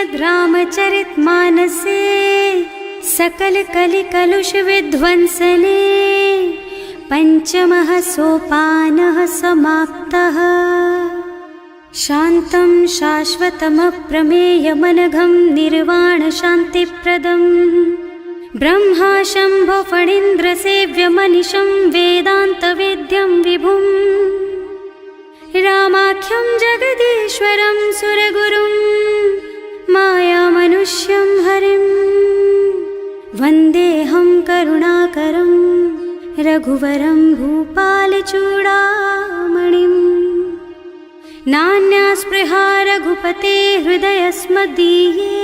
श्रीमद् रामचरितमानसे सकल कलि कलुष विध्वंसने पंचमः सोपानः समाप्तः। शान्तं शाश्वतमप्रमेयमनघं निर्वाण शान्तिप्रदं ब्रह्मा शम्भो फणीन्द्रसेव्यमनिशं वेदान्तवेद्यं विभुं रामाख्यं जगदीश्वरं सुरगुरुं मायामनुष्यं हरिं वन्देऽहं करुणाकरं रघुवरं भूपालचूडामणिं। नान्यास्पृहा रघुपते हृदयस्मदीये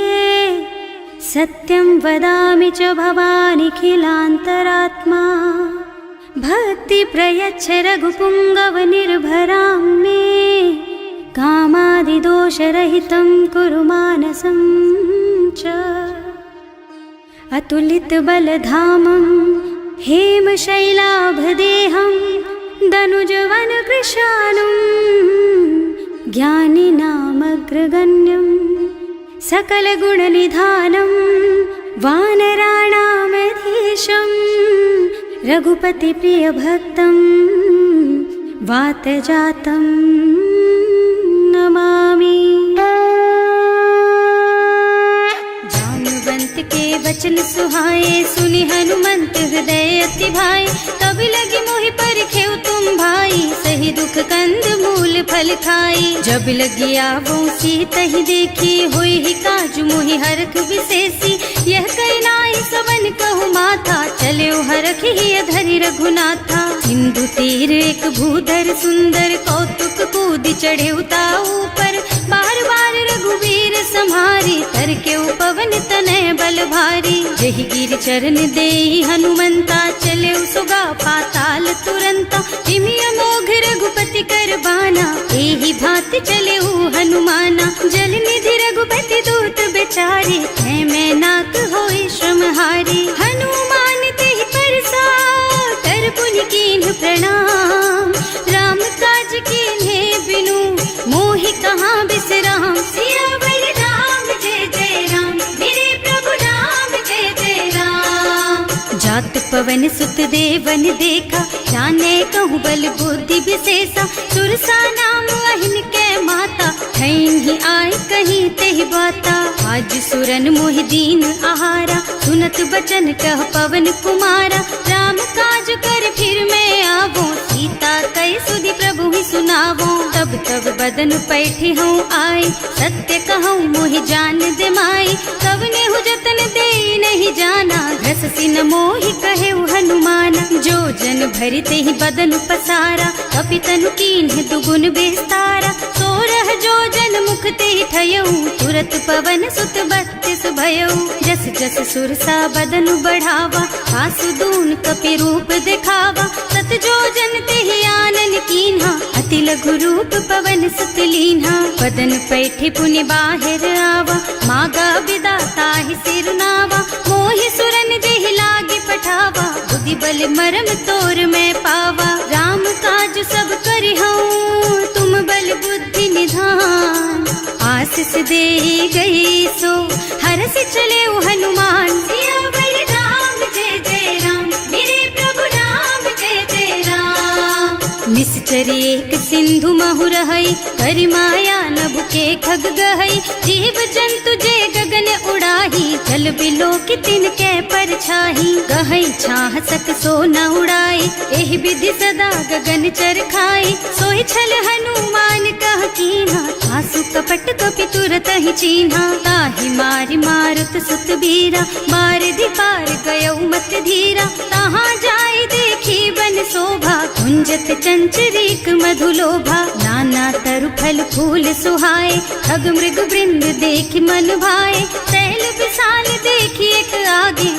सत्यं वदामि च भवानिखिलान्तरात्मा। भक्ति प्रयच्छ रघुपुङ्गवनिर्भरां मे कामादिदोषरहितं कुरु मानसं च। अतुलितबलधामं हेमशैलाभदेहं दनुजवनकृशानुं ज्ञानिनामग्रगण्यं सकलगुणनिधानं वानराणामधीशं रघुपतिप्रियभक्तं वातजातं नमामि। जाम्बवंत के वचन सुहाए सुनि हनुमंत हृदय अति भाए। तब लगी मोहि परखेउ तुम भाई सही दुख कंद मूल फल खाई। जब लगी आवो सीतहि देखी होई ही काज मोहि हरख विशेषी। यह कई नाई सवन कहु माथा चले हरख ही धरि रघुनाथा। सिंधु तीर एक भूधर सुंदर कौतुक कूद चढ़े ताऊ पर। बार बार रघुवीर सम्हारी तर के पवन तनय बल भारी। जहि गिर चरण देहि हनुमंता चले सुगा पाताल तुरंता। जिमि अमोघ रघुपति कर बाना एहि भांति चले हनुमाना। जल निधि रघुपति दूत बेचारे है मैं नाक होई श्रमहारी। हनुमान तेहि परसा कर पुनि कीन्ह प्रणाम। राम काज कीन्हे बिनु मोहि कहाँ बिसराम। सियावर राम जय जय राम मेरे प्रभु राम जय जय राम। जात पवन सुत देवन देखा जाने कहूँ बल बुद्धि विशेषा। सुरसा नाम अहिन के माता ठैन ही आय कहीं तेहि बाता। आज सुरन मोहि दीन आहारा सुनत बचन कह पवन कुमारा। राम काज कर फिर मैं आवो सीता कई सुधि प्रभु ही सुनावो। तब तब बदन पैठी हूँ आए सत्य कहूँ मोहि जान दे माई। तब नेहु जतन दे नहीं जाना घस सिन मोहि कहे हनुमाना। जो जन भरिते ही बदन पसारा कपितनु कीन्ह दुगुन बेस्तारा। सोरह जो जन मुख ते ठयऊ तुरत पवन सुत 32 भयऊ। जस जस सुरसा बदन बढ़ावा आसु दून कपि रूप दिखावा। सत जो जन ते आनन कीन्हा अति लघु रूप पवन सुत लीन्हा। बदन पैठे पुनि बाहिर आवा मागा विदाता ही सिरनावा। मोहि सुरन जेहि लागे पठावा बुद्धि बल मरम तोर में पावा। राम काज सब करिहऊँ तुम बल बुद्धि निधान। आशीष दे गई सो हरस चले हनुमान। सियावर राम जय जय राम मेरे प्रभु राम जय जय राम। निश्चर एक सिंधु महु रहई करि माया नभ के खग गहई। जीव जंतु जे गगन उड़ाही जल बिलो कि तिनके परछाही। गहई छाह सक सो न उड़ाई एहि विधि सदा गगन चर खाई। सोहि छल हनुमान कह कीन्हा आसु कपट कपि तुरत ही चीन्हा। ताहि मारि मारुत सुत बीरा बारिधि पार गयऊ मत धीरा। तहाँ जाय देखी बन शोभा कुंजत चंचरीक मधुलोभा। नाना तरु फल फूल सुहाए खग मृग वृंद देखि मन भाए। तैल विशाल देखी एक आगे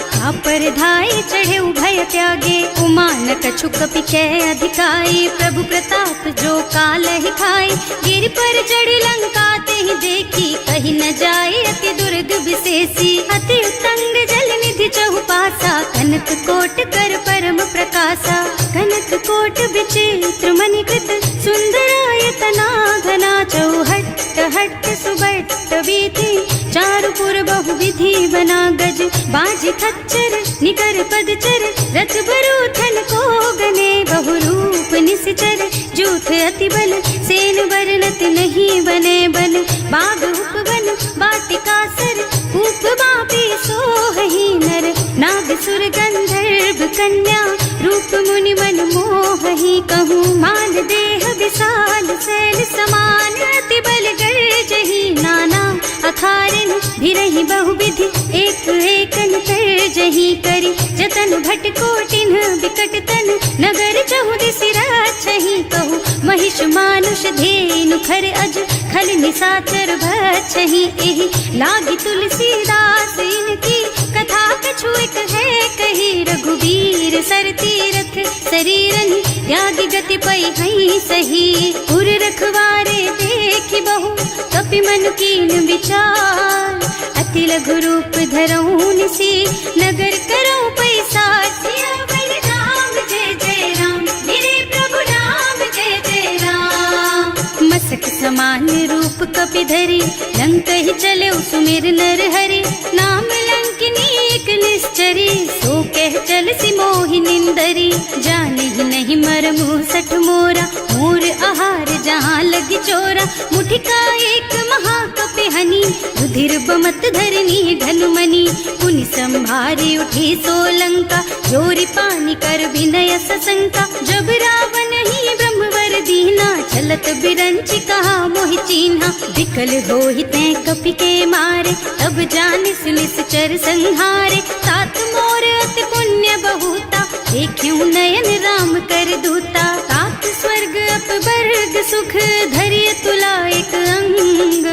पर धाय चढ़े भय त्यागे। उमा न कछु कपि कै अधिकाई प्रभु प्रताप जो काल ही खाई। गिर पर चढ़ लंका ते ही देखी कहीं न जाए अति दुर्ग विशेषी। अति उत्तंग जल निधि चहुपासा कनक कोट कर परम प्रकाशा। कनक कोट विचित्र मणिकृत सुंदरायतना घना चौहट्ट हट्ट सुबट बीती, चारु पुर बहु विधि बना गज, बाजी खच्चर निकर पदचर, रथ बरूथन को गने, बहु रूप निश्चर जूथ अति बल, सेन बरनत नहीं बने बन, बाग उपवन बाटिका सर, कूप बापी सोहहि नर, नाग सुर गंधर्व कन्या, रूप मुनि मन मोहहि, कहूँ मान देह विशाल शैल समान, अति बल गर्जहि नाना अखारन, भिरहि बहुविधि एक एकन तरजहि करि, जतन भट कोटिन बिकट तन, नगर चहुदिस राछहि, कहूँ महिष मानुष धेनु खर अज, खल निसाचर भक्षहि, एहि लागी तुलसीदास इनकी, कथा कछु एक है कही, रघुबीर सर तीरथ शरीरनि, त्यागी गति पै हई सही, उर रखवारे देखि बहु, कपि मन कीन विचार, अति लघु रूप धरऊं निसी, नगर करऊं पैसार, सियावर राम जय जय राम, मेरे प्रभु राम जय जय राम, मसक समान रूप कपि धरि, लंक ही चले सुमिर नर हरि, नाम लंकिनी एक निश्चरी, सो कह चल सी मोहि निंदरी, जाने ही नहीं मरमु सठ मोरा, मोर आहार जहाँ लगी चोरा, मुठिका एक महाकपि हनी, रुधिर बमत धरनी धनुमनी, पुनि संभारी उठी सोलंका, जोरी पानी कर विनय सशंका, जब रावण ही ब्रह्मवर दीना, चलत बिरंची कहा मोहि चीन्हा, विकल होहि तै कपि के मारे, तब जानिस निश्चर संहारे, तात मोर अति पुण्य बहुता, देखियो नयन राम कर दूता, तात स्वर्ग अपवर्ग सुख, धरिय तुला एक अंग,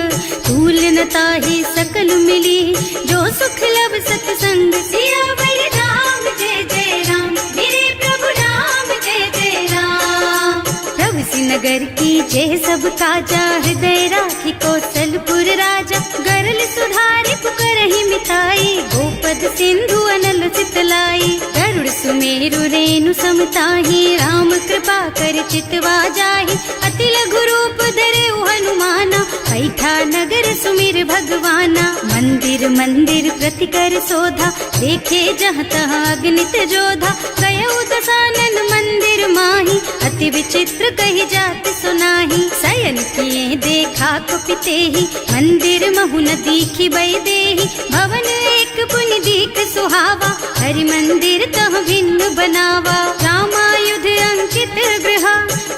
तूल न ताहि सकल मिली, जो सुख लब सतसंग, सियावर राम जय जय राम, मेरे प्रभु राम जय जय राम, प्रभु सि नगर की जय सब काजा, हृदय राखी कौशलपुर राजा, गरल सुधारि पुकारहि मिताई, गोपद सिंधु अनल चितलाई, गरुड़ सुमेरु रेणु समताहि, राम कृपा कर चितवा जाहि, अति लघु रूप धरे हनुमाना, बैठा नगर सुमिर भगवाना, मंदिर मंदिर प्रति कर शोधा, देखे जहाँ तहाँ अगणित जोधा, गयो दसानन मंदिर माही, अति विचित्र कही जात सुनाही, शयन किए देखा कुपिते ही, मंदिर महु न दीखी बई देही, भवन एक पुनि दीख सुहावा, हरि मंदिर तह भिन्न बनावा, रामायुध अंकित गृह,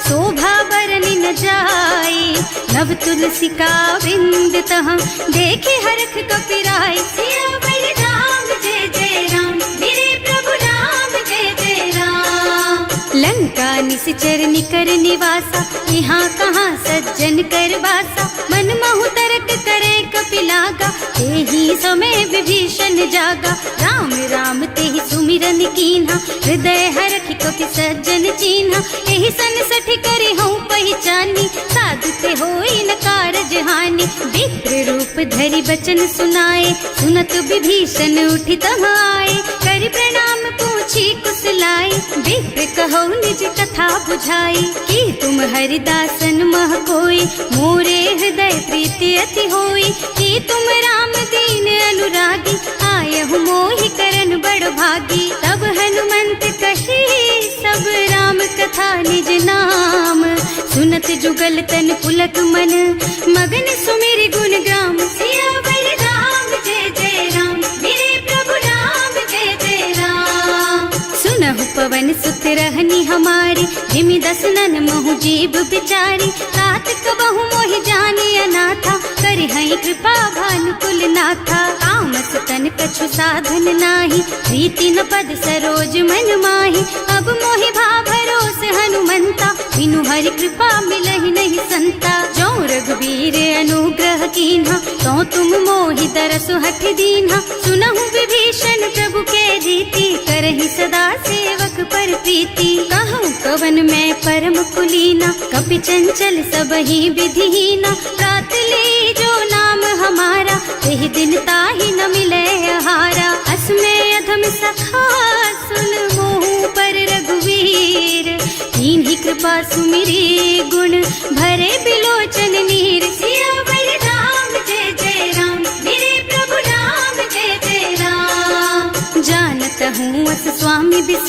शोभा बरनि न जाई, नव तुलसी का वृंद तह, देखे हरख कपिराई, सियावर राम जय जय राम, मेरे प्रभु राम जय जय राम, लंका निश्चर निकर निवासा, यहाँ कहाँ सज्जन कर वासा, मन महु तरक करे कपिलागा, तेहि समय विभीषण जागा, राम राम तेहि सुमिरन कीन्हा, हृदय हरखि कपि सज्जन चीन्हा, एहि सन सठि करि हऊँ पहिचानी, साधु ते होई न कारज हानि, विप्र रूप धरि बचन सुनाए, सुनत विभीषण उठि तहाँ आए, करि प्रणाम पूछी कुशलाई, विप्र कहो निज कथा बुझाई, कि तुम हरिदासन मह कोई, मोरे हृदय प्रीति अति होई, कि तुम राम दीन अनुरागी, आयहु मोहि करन बड़ भागी, तब हनुमंत कही सब राम कथा निज नाम, सुनत जुगल तन पुलक मन, मगन सुमिर गुण ग्राम, सियावर राम जय जय राम, मेरे प्रभु राम जय जय राम, सुनहु पवन सुत रहनी हमारी, जिमि दसनन महु जीव बिचारी, तात कबहु मोहि जानि अनाथा, करि हई कृपा भानुकुल नाथा, तामस तन कछु साधन नाही, प्रीति न पद सरोज मन माही, अब मोहि भा भरोस हनुमंता, बिनु हरि कृपा मिलहि नहीं संता, जो रघुबीर अनुग्रह कीन्हा, तो तुम मोहि दरसु हठ दीन्हा, सुनहु विभीषण प्रभु के रीति, करहि सदा सेवक पर प्रीति, कहूँ कवन मैं परम कुलीना, कपि चंचल सबहि विधिहीना, प्रात ले जो नाम हमारा, तेहि दिन ताहि न मिले हारा, असमय अधम सखा सुन मोहु पर रघुवीर, कीन्ही कृपा सुमिरी गुण भरे बिलोचन नीर, सियावर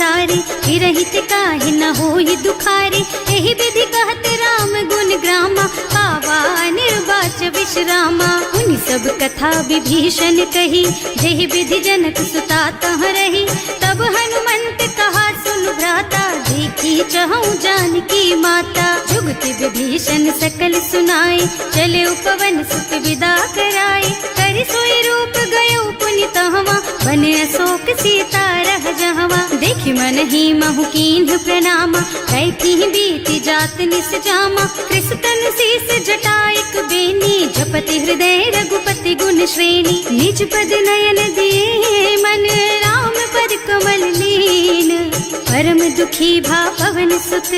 संसारी, विरहित काहे न होई दुखारी। एहि विधि कहत राम गुण ग्रामा, पावा निर्वाच विश्रामा। उन सब कथा विभीषण कही, जेहि विधि जनक सुता तह रही। तब हनुमंत कहा सुन भ्राता, देखी चहु जानकी माता। जुगति विभीषण सकल सुनाए, चले उपवन सुत विदा कराए। कर सोई रूप गयो पुनि तहवा, बने अशोक सीता रह जहवा। देखि मन ही महु कीन्ह प्रणामा, कैथी बीति जात निस जामा। कृष तनु शीस जटाइक बेनी, जपति हृदय रघुपति गुण श्रेणी। निज पद नयन दिए मन, राम पद कमल लीन। परम दुखी भा पवन सुत,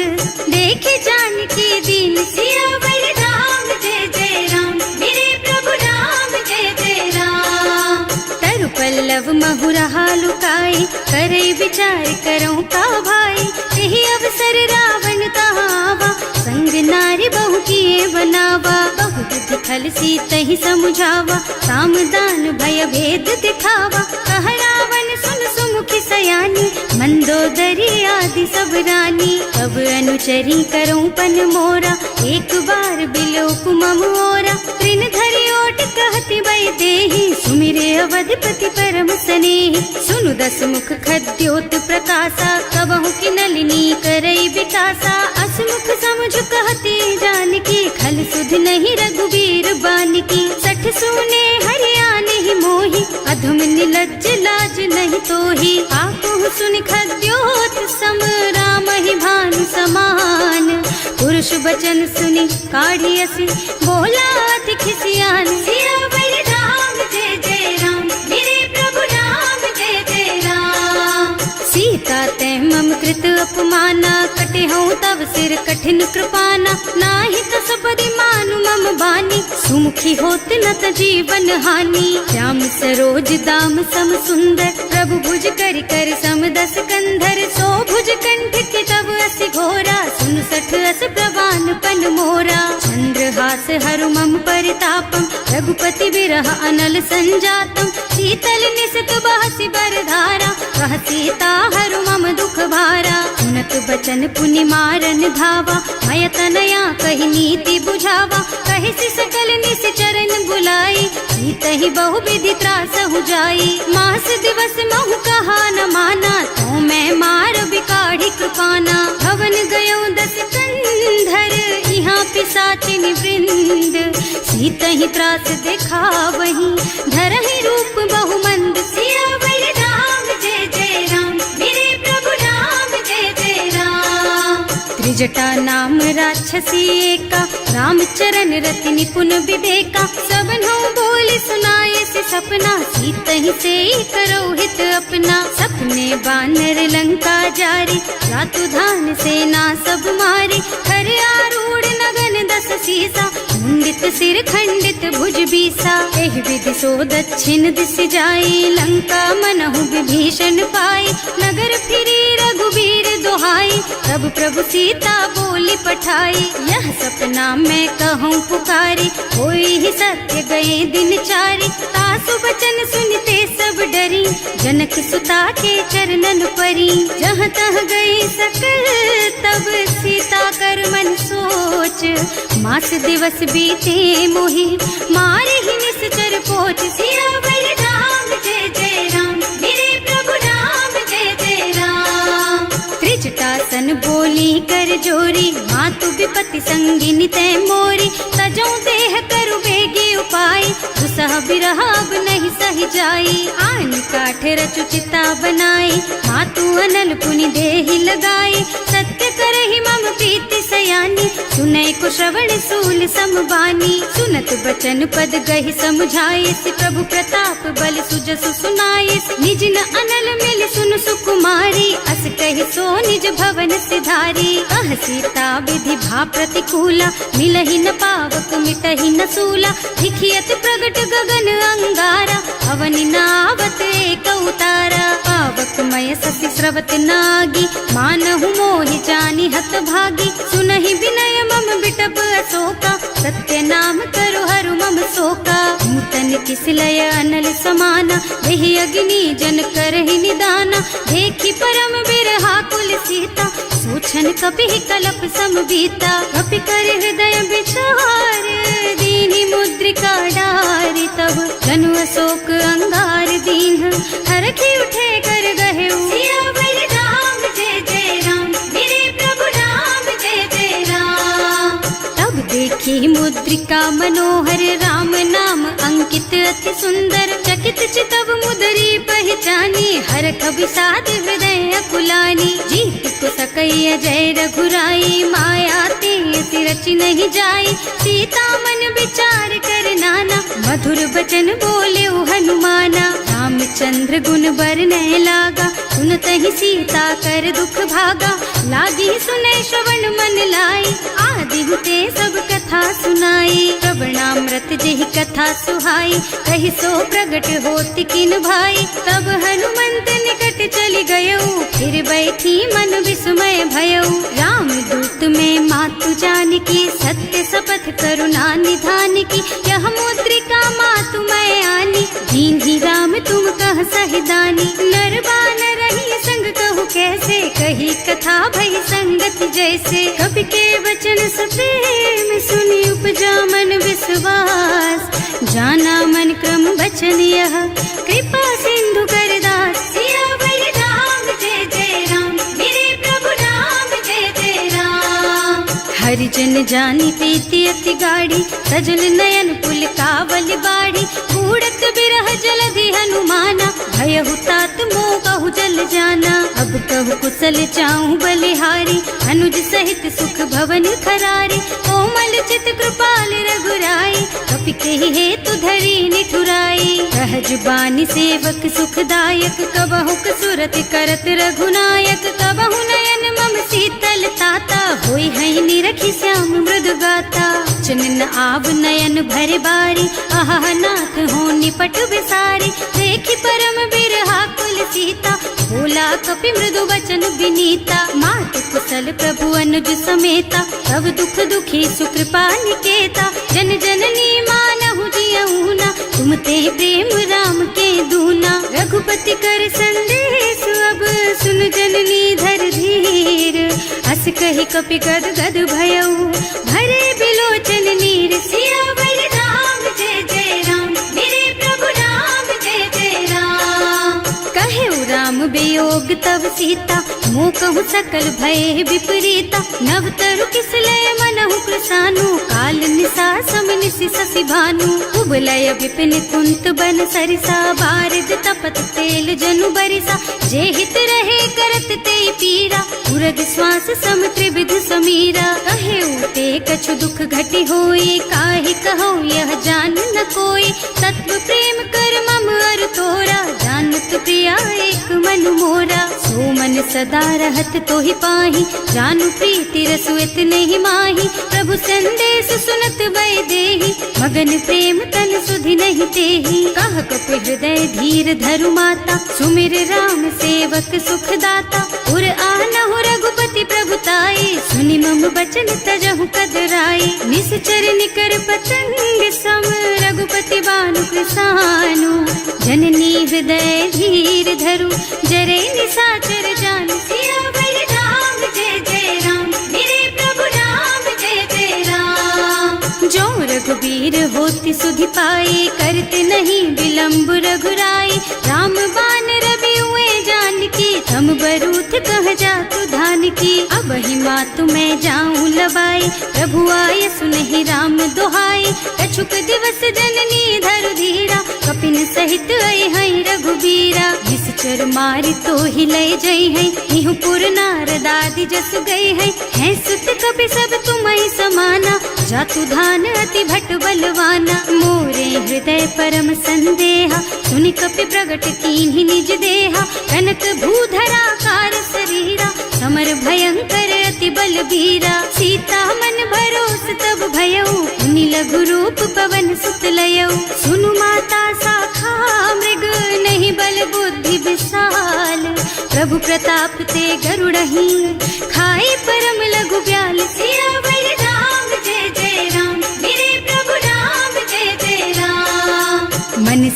देखे जानकी दीन। सियावर राम जय जय राम, मेरे प्रभु राम जय जय राम। तरु पल्लव महुरहा लुकाई, करे विचार करऊं का भाई। यही अवसर रावण तहावा, संग नारी बहु किए बनावा। बहु विधि खल सीतहि समुझावा, साम दान भय भेद दिखावा। कह रावण सुन सुमुखी सयानी, मंदोदरी आदि सब रानी। अब अनुचरी करऊं पन मोरा, एक बार बिलोक मम ओरा। तृण धरि ओट कहति भय देहि, सुमिरे अवधपति परम स्नेहि। सुनु दस मुख खद्योत प्रकाशा, कबहु की नलिनी करई विकासा। असमुख समझ कहती जानकी, खल सुध नहीं रघुबीर बानकी। सठ सूने हरियाणा ही मोही, अधम निलज्ज लाज नहीं तोही। आपहु सुनि खद्योत सम, राम ही भानु समान। पुरुष बचन सुनि काढ़ी असी, बोला अति खिसियान। सियावर राम जय जय राम, मेरे प्रभु राम जय जय राम। सीता ते मम कृत अपमाना, कटे हूँ तब सिर कठिन कृपाना। नाही त सबरि मानु मम बानी, सुमुखी होत न त जीवन हानि। श्याम सरोज दाम सम सुंदर, प्रभु भुज कर कर सम दस कंधर। सो भुज कंठ के तब असि घोरा, सुन सठ अस प्रवान पन मोरा। चंद्रहास हरु मम परितापम, रघुपति बिरह अनल संजातम। शीतल निसत बहसि बरधारा, वह सीता हरु मम दुख भारा। सुनत बचन पुनि मारन धावा, मय तनया कहि नीति बुझावा। कहि सि सकल निस चरण बुलाई, सीतहि बहु विधि त्रासहु जाई। मास दिवस महु कहा न माना, तो मैं मार बिकाढ़ी कृपाना। भवन गयो दस कंधर, यहाँ पिशाचिनि वृंद। सीतहि त्रास दिखावहि, धरहि रूप बहु मंद। सियावर राम जय जय राम, मेरे प्रभु राम जय जय राम। त्रिजटा नाम राक्षसी एका, राम चरण रति निपुण विवेका। सबन्हु बोल सुनाए से सपना, सीतहि से करो हित अपना। सपने बानर लंका जारी, रातु धान सेना सब मारी। खर आरूढ़ नगन दस सीसा, मुंडित सिर खंडित भुज बीसा। एहि विधि सो दक्षिण दिस जाई, लंका मनहु विभीषण पाई। नगर फिरी रघुबीर दुहाई, तब प्रभु सीता बोली पठाई। यह सपना मैं कहूँ पुकारी, होई ही सत्य गए दिन चारी। तासु बचन सुनते सब डरी, जनक सुता के चरणन परी। जहाँ तह गई सकल तब सीता कर मन सोच। मास दिवस बीते मोहि, मारे ही निश्चर पोच। सियावर राम जय जय राम, मेरे प्रभु राम जय जय राम। त्रिजटा सन बोली कर जोरी, मातु विपति संगिनी तै मोरी। तजो देह करु बेगी उपाय, दुसह बिरह अब नहीं सही जाई। आन काठ रचु चिता बनाई, मातु अनल पुनि देहि लगाई। सत्य करहि मम प्रीति सयानी, सुनै को श्रवण सूल समबानी। सुनत बचन पद गहि समुझाए, प्रभु प्रताप बल सुजसु सुनाए। निज न अनल मिल सुन सुकुमारी, अस कहि सो निज भवन सिधारी। अह सीता विधि भा प्रतिकूला, मिलहि न पावक मिटहि न सूला। लिखियत प्रगट गगन अंगारा, अवनि नावत एक उतारा। पावक मय ससि स्रवत नागी, मानहु मोहि जानि हत भागी। सुनहि विनय मम बिटप अशोका, सत्य नाम करु हरु मम शोका। नूतन मन किसलय अनल समाना, वही अग्नि जन करहि निदाना। देखी परम बिरहा कुल सीता, सोचन कपि कलप सम बीता। कपि कर हृदय विचार, दीनी मुद्रिका डारी। तब जनु अशोक अंगार दीन, हरखी उठे कर गहे सियावर राम जय जय राम, मेरे प्रभु राम जय जय राम। तब देखी मुद्रिका मनोहर, राम नाम अंकित अति सुंदर। चकित चितव मुदरी पहचानी, हरख विषाद हृदय अकुलानी। जीत को सकैय जय रघुराई, माया ते रचि नहीं जाई। सीता मन विचार कर नाना, मधुर बचन बोले हनुमाना। रामचंद्र गुण बरनय लागा, सुनतहि सीता कर दुख भागा। लागी सुने श्रवण मन लाई, आदि हुते सब कथा सुनाई। प्रवणामृत जेहि कथा सुहाई, कहि सो प्रगट होति किन भाई। तब हनुमंत निकट चली गयऊ, फिर बैठी मन विस्मय भयऊ। राम दूत में मातु जानकी, सत्य शपथ करुणा निधान की। यह मुद्रिका मातु मैं आनी, दीन्ही राम तुम कह सहिदानी। नर बानर रही संग कहु कैसे, कही कथा भई संगति जैसे। कवि के वचन सप्रेम सुनी, उपजा मन विश्वास। जाना मन क्रम वचन यह, कृपा सिंधु कर दास। सियावर राम जय जय राम, मेरे प्रभु राम जय जय राम। हरिजन जानी प्रीति अति गाढ़ी, सजल नयन पुल कावल बाढ़ी। बूढ़त बिरह जलधि हनुमाना, भयहु तात मोह कहु जल जाना। अब कहु कुशल चाहूं बलिहारी, अनुज सहित सुख भवन खरारी। कोमल चित कृपाल रघुराई, कपि कहि हेतु धरी निठुराई। सहज बानी सेवक सुखदायक, कबहु कसुरत करत रघुनायक। कबहु नयन मम शीतल ताता, होई है निरखी श्याम मृदु गाता। चनन आव नयन भर बारी, आहा नाथ हो निपट बिसारी। देखी परम बिरहा कुल सीता, बोला कपि मृदु वचन विनीता। मात कुशल प्रभु अनुज समेता, तब दुख दुखी सुकृपा निकेता। जन जननी मानहु जियऊ ना, तुम ते प्रेम राम के दूना। रघुपति कर संदेश अब, सुन जननी धर धीर। हस कहि कपि गद गद भयऊ, भरे बिलोचन नीर। सियावर राम जय जय राम, मेरे प्रभु राम जय जय राम। कहे राम वियोग तब सीता, मोह कहु सकल भय विपरीता। नव तरु किसलय मनहु कृसानु, काल निसा सम निशि शशि भानु। उबलय विपिन कुंत बन सरिसा, बारिद तपत तेल जनु बरिसा। जे हित रहे करत ते पीरा, उरग श्वास सम त्रिविध समीरा। कहे ते कछु दुख घटी होई, काहि कहो यह जान न कोई। तत्व प्रेम कर मम अर तोरा, जानत प्रिया एक मन मोरा। सो मन सदा रहत तोहि पाही, जानु प्रीति रसु इतने ही माही। प्रभु संदेश सुनत वै देही, मगन प्रेम तन सुधि नहीं तेही। कह कपि हृदय धीर धरु माता, सुमिर राम सेवक सुखदाता। उर आनहु रघुपति प्रभुताई, सुनि मम बचन तजहु कदराई। निश्चर निकर पतंग सम, रघुपति बानु कृसानु। जननी हृदय धीर धरु, जरे निशाचर जानु। सियावर राम जय जय राम, मेरे प्रभु राम जय जय राम। जो रघुबीर होति सुधि पाई, करते नहीं विलम्ब रघुराई। राम बान रवि हुए जानकी, थम बरूथ कह जातु धान की। अब ही मातु मैं जाऊं लबाई, प्रभु आय सुनहि राम दोहाई। कछुक दिवस जननी धरु धीरा, कपिन सहित आई हैं रघुबीरा। निश्चर मारी तो ही लय जई हैं, इहु पुर नारद आदि जस गए हैं। हैं सुत कपि सब तुम्हि समाना, जातु धान अति भट बलवाना। मोरे हृदय परम संदेहा, सुनि कपि प्रगट कीन्हि निज देहा। कनक भूधरा कार शरीरा, समर भयंकर अति बलबीरा। सीता मन भरोस तब भयऊ, मुनि लघु रूप पवन सुत लयऊ। सुनु माता शाखा मृग, नहीं बल बुद्धि विशाल। प्रभु प्रताप ते गरुड़हि, खाई परम लघु ब्याल। सियावर राम जय जय राम, मेरे प्रभु राम जय जय राम।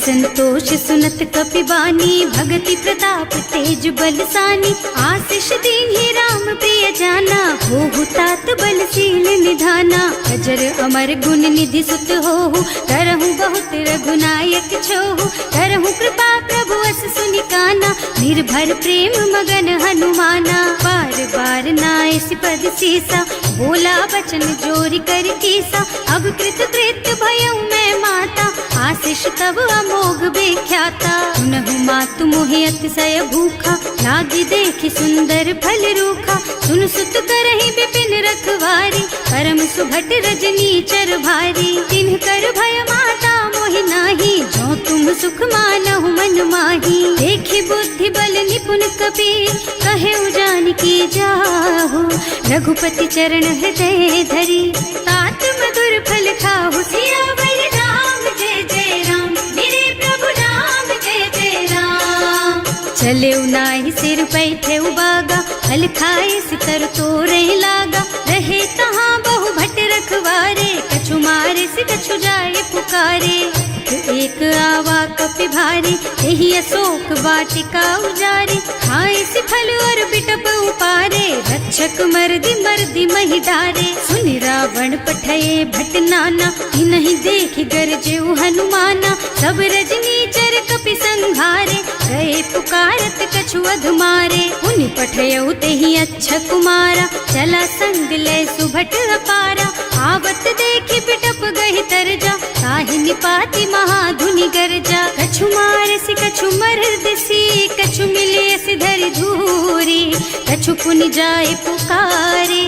संतोष सुनत कपिबानी, भगति प्रताप तेज बलसानी। आशीष दीन्ही राम प्रिय जाना, होहु तात बलशील निधाना। अजर अमर गुण निधि सुत होहु, करहु बहुत रघुनायक छोहु। करहु कृपा प्रभु अस सुनि काना, निर्भर प्रेम मगन हनुमाना। बार बार नायस पद सीसा, बोला बचन जोरी कर कीसा। अब कृत कृत्य भयउ मैं माता, आशीष तब अमोघ बेख्याता। सुनहु मातु मोहि अतिशय भूखा, लागी देखि सुंदर फल रूखा। सुन सुत करहि विपिन रखवारी, परम सुभट रजनी चर भारी। तिन्ह कर भय माता मोहि नाही, जो तुम सुख मानहु मन माही। देखि बुद्धि बल निपुण कपीर, कहे जानकी जाहु। रघुपति चरण हृदय धरी, तात मधुर फल खाहु। सियावर राम जय जय राम, मेरे प्रभु राम जय जय राम। चले उनाहि सिर बैठे उबागा, फल खाए सितर तोरे लागा। रहे तहाँ बहु भट रखवारे, कछु मारे से कछु जाए पुकारे। एक आवा कपि भारी, यही अशोक वाटिका उजारे। खाए से फल और बिटप उपारे, रक्षक मर्दी मर्दी मही डारे। सुनि रावण पठये भट नाना, नहीं देखि गरजे हनुमाना। सब रजनी चर कपि संघारे, गए पुकारत कछु अधमारे। उनि पठयउ तेहि अच्छा कुमारा, चला संग ले सुभट अपारा। आवत देखि बिटप गहि तरजा, ताहि निपाति महाधुनि गरजा। कछु मारसि कछु मरदसी, कछु मिलियसि धरि धूरी। कछु पुनि जाए पुकारे,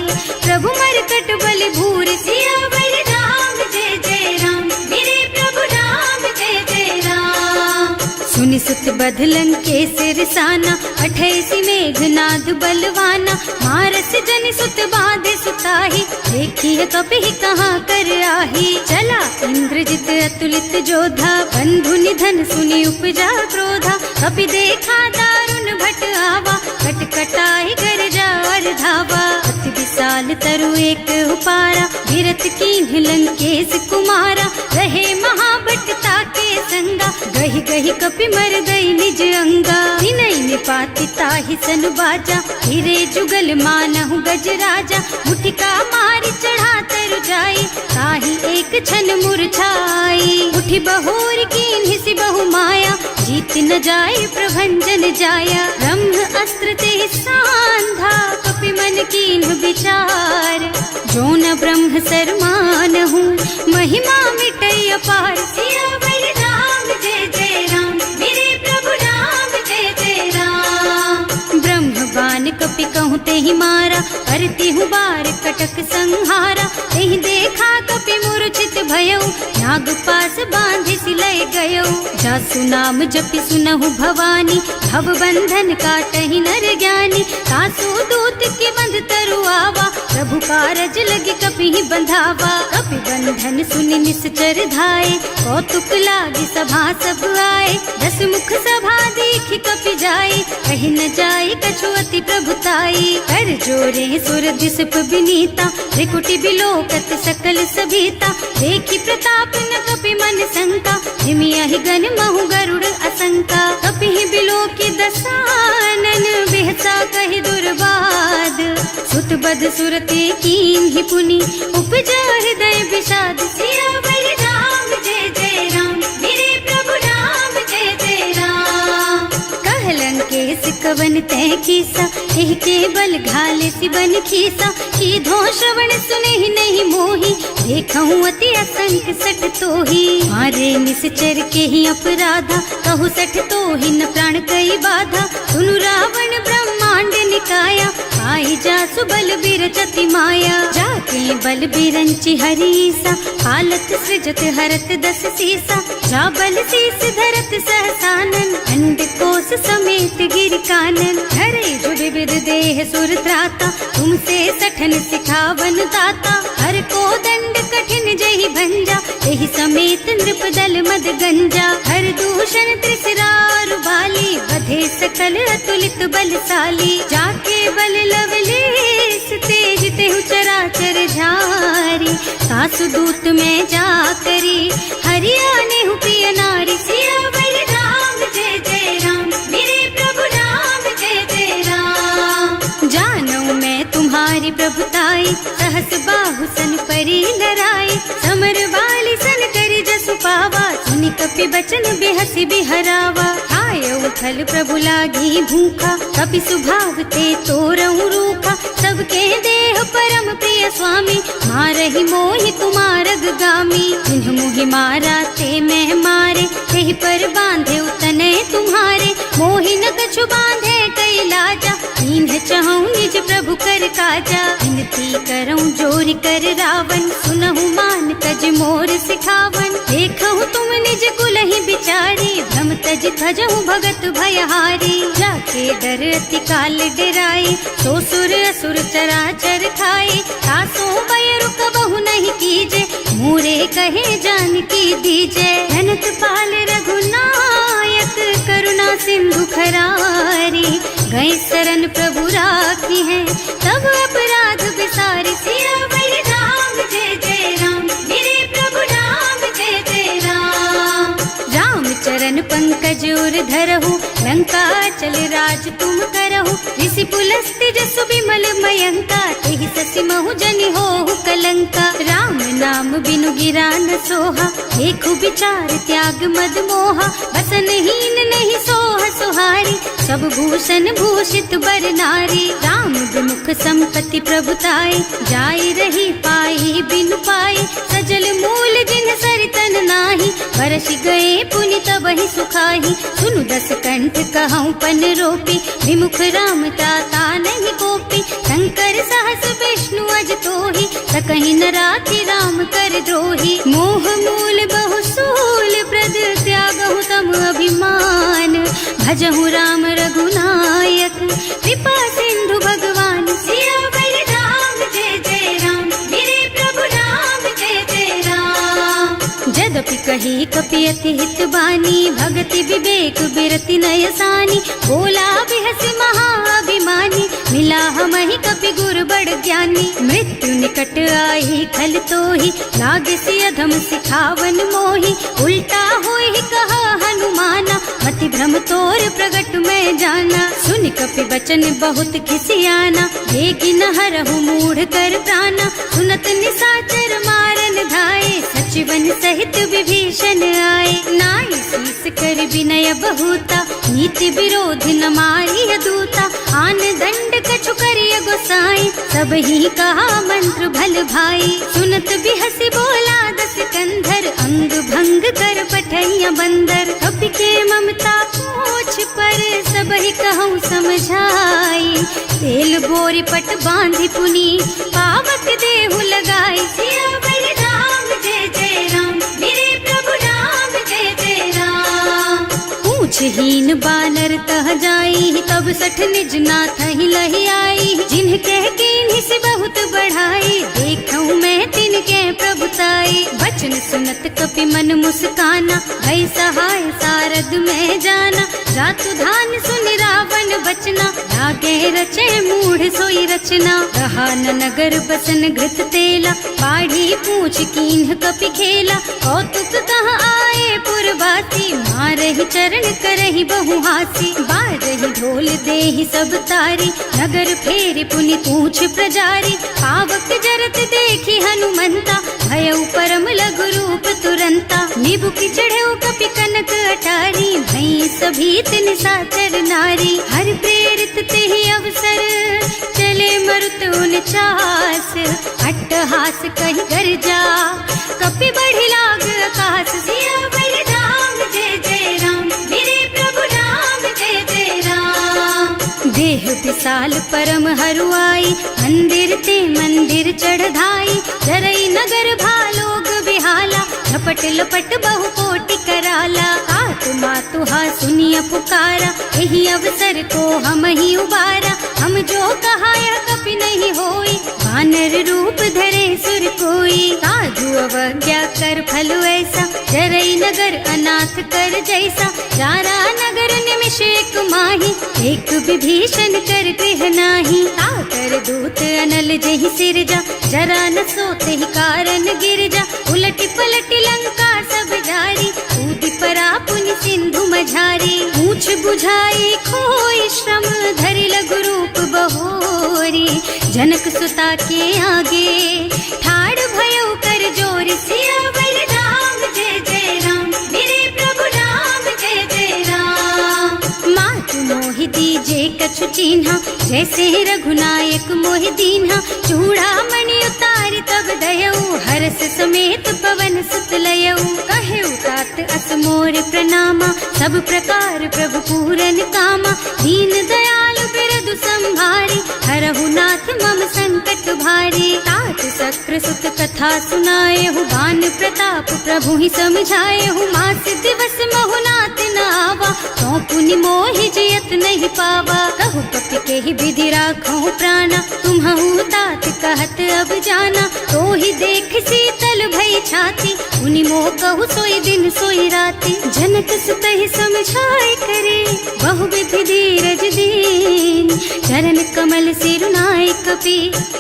प्रभु मरकट बल भूरि। सियावर राम जय जय राम, मेरे प्रभु राम जय जय राम। सुनि सुत बधलन के सिरसाना, अठैसी मेघनाद बलवाना। मारस जन सुत बांधे सुताही, देखी कपि कहाँ कर आही। चला इंद्रजित अतुलित जोधा, बंधु निधन सुनि उपजा क्रोधा। कपि देखा दारुण भट आवा, कटकटाई गरजा और धावा। अति विशाल तरु एक उपारा, गिरत कीन्ह लंकेश कुमारा। रहे महाभट ताके संगा, गहि गहि कपि मर गई निज अंगा। विनय निपाति ताहि सन बाजा, हिरे जुगल मानहु गज राजा। मुठिका मारी चढ़ा तरु जाई, ताहि एक छन मुरझाई। उठि बहोर कीन्हि सि बहु माया, जीत न जाए प्रभंजन जाया। ब्रह्म अस्त्र ते सांधा, कपि मन कीन्ह विचार। जो न ब्रह्म सरमानहु, महिमा मिटै अपार। सियावर राम जय जय राम, मेरे प्रभु राम जय जय राम। ब्रह्म बान कपि कहूँ तेहि मारा, करती हूँ बार कटक संहारा। तेहि देखा कपि मूर्छित भयउ, नाग पास बांधि सिलय गयउ। जासु नाम जपि सुनहु भवानी, भव बंधन काटहि नर ज्ञानी। तासु दूत के बंध तरु आवा, प्रभु कारज लगे कपि ही बंधावा। कपि बंधन सुनि निश्चर धाये, कौतुक लागी सभा सब आए। दस मुख सभा देखि कपि जाए, कहि न जाए कछु अति प्रभुताई। कर जोरे सुर दिसप विनीता, त्रिकुटी बिलोकत सकल सभीता। देखि प्रताप न कपि मन शंका, हिमियहि गण महु गरुड़ असंका। कपि ही बिलोकी दसानन, बिहसा कहि दुर्बाद। सुत बद सुरते कीन्हि पुनि, उपजा हृदय विषाद। सियावर राम जय जय राम, मेरे प्रभु राम जय जय राम। कहलन केस कवन तै कीसा, एह के बल घाले सिबन खीसा। की धो श्रवण सुने नहीं मोही, देखहूँ अति असंख सठ तोही। मारे निश्चर के ही अपराधा, कहु सठ तोही न प्राण कई बाधा। सुनु रावण ब्रह्मांड निकाया, आई जासु बल बिरचति माया। जाके बल बिरंचि हरीसा, हालत सृजत हरत दस सीसा। जा बल शीस धरत सहसानन, अंड कोस समेत गिर कानन। हरे जो विविध देह सुर त्राता, तुमसे सठन सिखावन दाता। हर को दंड कठिन जहि भंजा, एहि समेत नृप दल मद गंजा। हर दूषण त्रिसरारु बाली, बधे सकल अतुलित बलशाली। जाके बल लवलेस तेज तेहु चराचर झारी। सासु दूत में जा करी, हरियाणे हु प्रिय नारी। सिया प्रभुताई, सहस बाहु सन परी नराई, समर वाली सन करी जसु पावा, सुनि कपि बचन बेहसी बिहरावा। आय उथल प्रभु लागी भूखा, कपि सुभाव ते तोरऊ रूखा, सबके देह परम प्रिय स्वामी, मारहि मोहि कुमारग गामी। जिन्ह मोहि मारा ते मैं मारे, तेहि पर बांधे उतने तुम्हारे, मोहि न कछु बांधे कई लाजा, इन्ह चहु निज प्रभु कर काजा। विनती करऊं जोरि कर रावण, सुनहु मान तज मोर सिखावन, देखहु तुम निज कुलहि बिचारी, भ्रम तज भजहु भगत भयहारी। जाके डर अति काल डराई, सो सुर असुर चराचर खाए, तासो बैरु कबहु नहीं कीजे, मूरे कहे जानकी दीजे। धनत पाल रघुनायक, करुणा सिंधु खरारी, गए शरण प्रभु राखी है, तब अपराध बिसारी। सियावर राम जय जय राम, मेरे प्रभु राम जय जय राम। राम चरण पंकज उर धरहु, लंका चल राज तुम करहु, ऋषि पुलस्त्य जसु विमल मयंका, तेहि ससि महु जनि होहु कलंका। राम नाम बिनु गिरा न सोहा, देखु विचार त्याग मद मोहा, बसन हीन नहीं सोह सुहारी, सब भूषण भूषित बर नारी। राम विमुख संपत्ति प्रभुताई, जाई रही पाई बिनु पाई, सजल मूल जिन सरितन नाही, बरस गए पुनि तबहि सुखाही। सुनु दस कंठ कहऊँ पन रोपी, विमुख राम ताता नहीं गोपी, शंकर सहस विष्णु अज तोहि, सकहि न राखी राम कर द्रोही। मोह मूल बहु सूल प्रद, त्यागहु तम अभिमान, भजहु राम रघुनायक, कृपा सिंधु भगवान। सियावर राम जय जय राम, मेरे प्रभु राम जय जय राम। जदपि कही कपि अति हित बानी, भगति विवेक बिरति नय सानी, बोला बिहस महाअभिमानी, मिला हमहि कपि गुर बड़ ज्ञानी। मृत्यु निकट आई खल तोहि, लागे सि अधम सिखावन मोहि, उल्टा होहि कहा हनुमाना, मति भ्रम तोर प्रगट में जाना। सुनि कपि बचन बहुत खिसियाना, देगी न हरहु मूढ़ कर प्राणा, सुनत निसाचर मारन धाये, सचिवन सहित विभीषण आए। नाई शीस कर विनय बहुता, नीति विरोध न मारिय दूता, आन दंड कछु करिय गोसाई, सब ही कहा मंत्र भल भाई। सुनत बिहसी बोला दस कंधर, अंग भंग कर पठैया बंदर, कपि के ममता पूछ पर, सब ही कहूँ समझाई। तेल बोरी पट बांधि पुनी, पावक देहु लगाई। सियावर राम जय जय राम, मेरे प्रभु राम जय जय राम। पूछहीन बानर तह जाई, तब सठ निज नाथ ही लही आई, जिन्ह कह कीन्हि से बहुत बढ़ाई, देखऊँ मैं तिनके प्रभुताई। बचन सुनत कपि मन मुस्काना, भई सहाय सारद में जाना, जातु धान सुनि रावण बचना, लागे रचे मूढ़ सोई रचना। रहा न नगर बसन घृत तेला, बाढ़ी पूछ कीन्ह कपि खेला, कौतुक कह आए पुरवासी, मारहि चरण करहि बहु हासी। बारहि ढोल देहि सब तारी, नगर फेरि पुनि पूछ प्रजारी, पावक जरत देखि हनुमंता, भयउ परम लघु रूप तुरंता। निबुकि चढ़ऊ कपि कनक अटारी, भई सभीत निसाचर नारी, हर प्रेरित तेहि अवसर, चले मरुत उनचास, अट्टहास कहि गर्जा, कपि बढ़ि लाग आकाश। सियावर राम जय जय राम, मेरे प्रभु राम जय जय राम। देह विशाल परम हरुआई, मंदिर ते मंदिर चढ़धाई, जरई नगर भालोग बिहाला, झपट लपट बहु कोटि कराला। आत्मा तुहा सुनिय पुकारा, यही अवसर को हम ही उबारा, हम जो कहा यह कपि नहीं होई, वानर रूप धरे सुर कोई। साधु अवज्ञा कर फल ऐसा, जरई नगर अनाथ कर जैसा, जारा नगर निमिष एक माही, एक विभीषण कर गृह नाही। ताकर दूत अनल जहि सिरजा, जरा न सोते ही कारण गिर जा, उलटी पलटी लंका सब जारी, कूदि परा पुनि सिंधु मझारी। पूछ बुझाई खोई श्रम, धरि लघु रूप बहोरी, जनक सुता के आगे ठाड़ भयो कर जोर सियावर राम जय जय राम मेरे प्रभु राम जय जय राम। मात मोहि दीजे कछु चिन्हा जैसे रघुनायक मोहि दीन्हा चूड़ा मणि उतारि तब दयऊ हर्ष समेत पवन सुत लयऊ कहे तात अस मोर प्रणामा सब प्रकार प्रभु पूरन कामा दीन दयालु बिरदु संभारी हरहु नाथ मम संकट भारी। तात सक्र सुत कथा सुनाए हूँ बान प्रताप प्रभु ही समझाए हूँ मास दिवस महु नाथ न आवा तो पुनि मोहि जियत नहीं पावा कहु कपि के ही विधि राखो प्राणा तुम्हु तात कहत अब जाना तो ही देख शीतल भई छाती उनि मोह कहु सोई दिन सोई राती जनक सुत ही समझाए करे बहु विधि धीरज दीन चरण कमल सिरुनाए कपि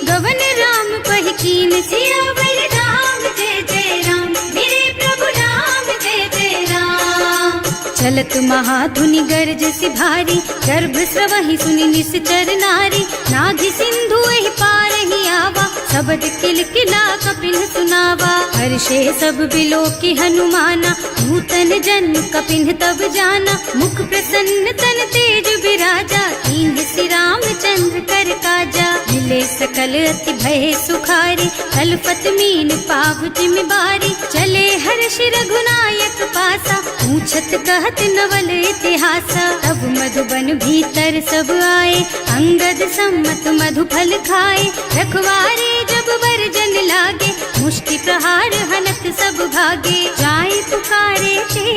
गवन राम पहि कीन सियावर राम जय जय राम मेरे प्रभु राम जय जय राम। चलत महाधुनि गर्ज सि भारी गर्भ स्रवहि सुनि निश्चर नारी नाभि सिंधु एहि पार ही आवा सबद किलकिला कपिल सुनावा हर्षे सब बिलो की हनुमाना नूतन जन्म कपिल तब जाना मुख प्रसन्न तन तेज विराजा कीन्ह श्री रामचंद्र कर काजा मिले सकल अति भय सुखारी कलपत मीन पाव जिम्मेवारी चले हर्ष रघुनायक पासा पूछत कहत नवल इतिहासा तब मधुबन भीतर सब आए अंगद सम्मत मधु फल खाए रखवारे जब वर्जन लागे मुष्टि प्रहार हनत सब भागे जाए पुकारे थे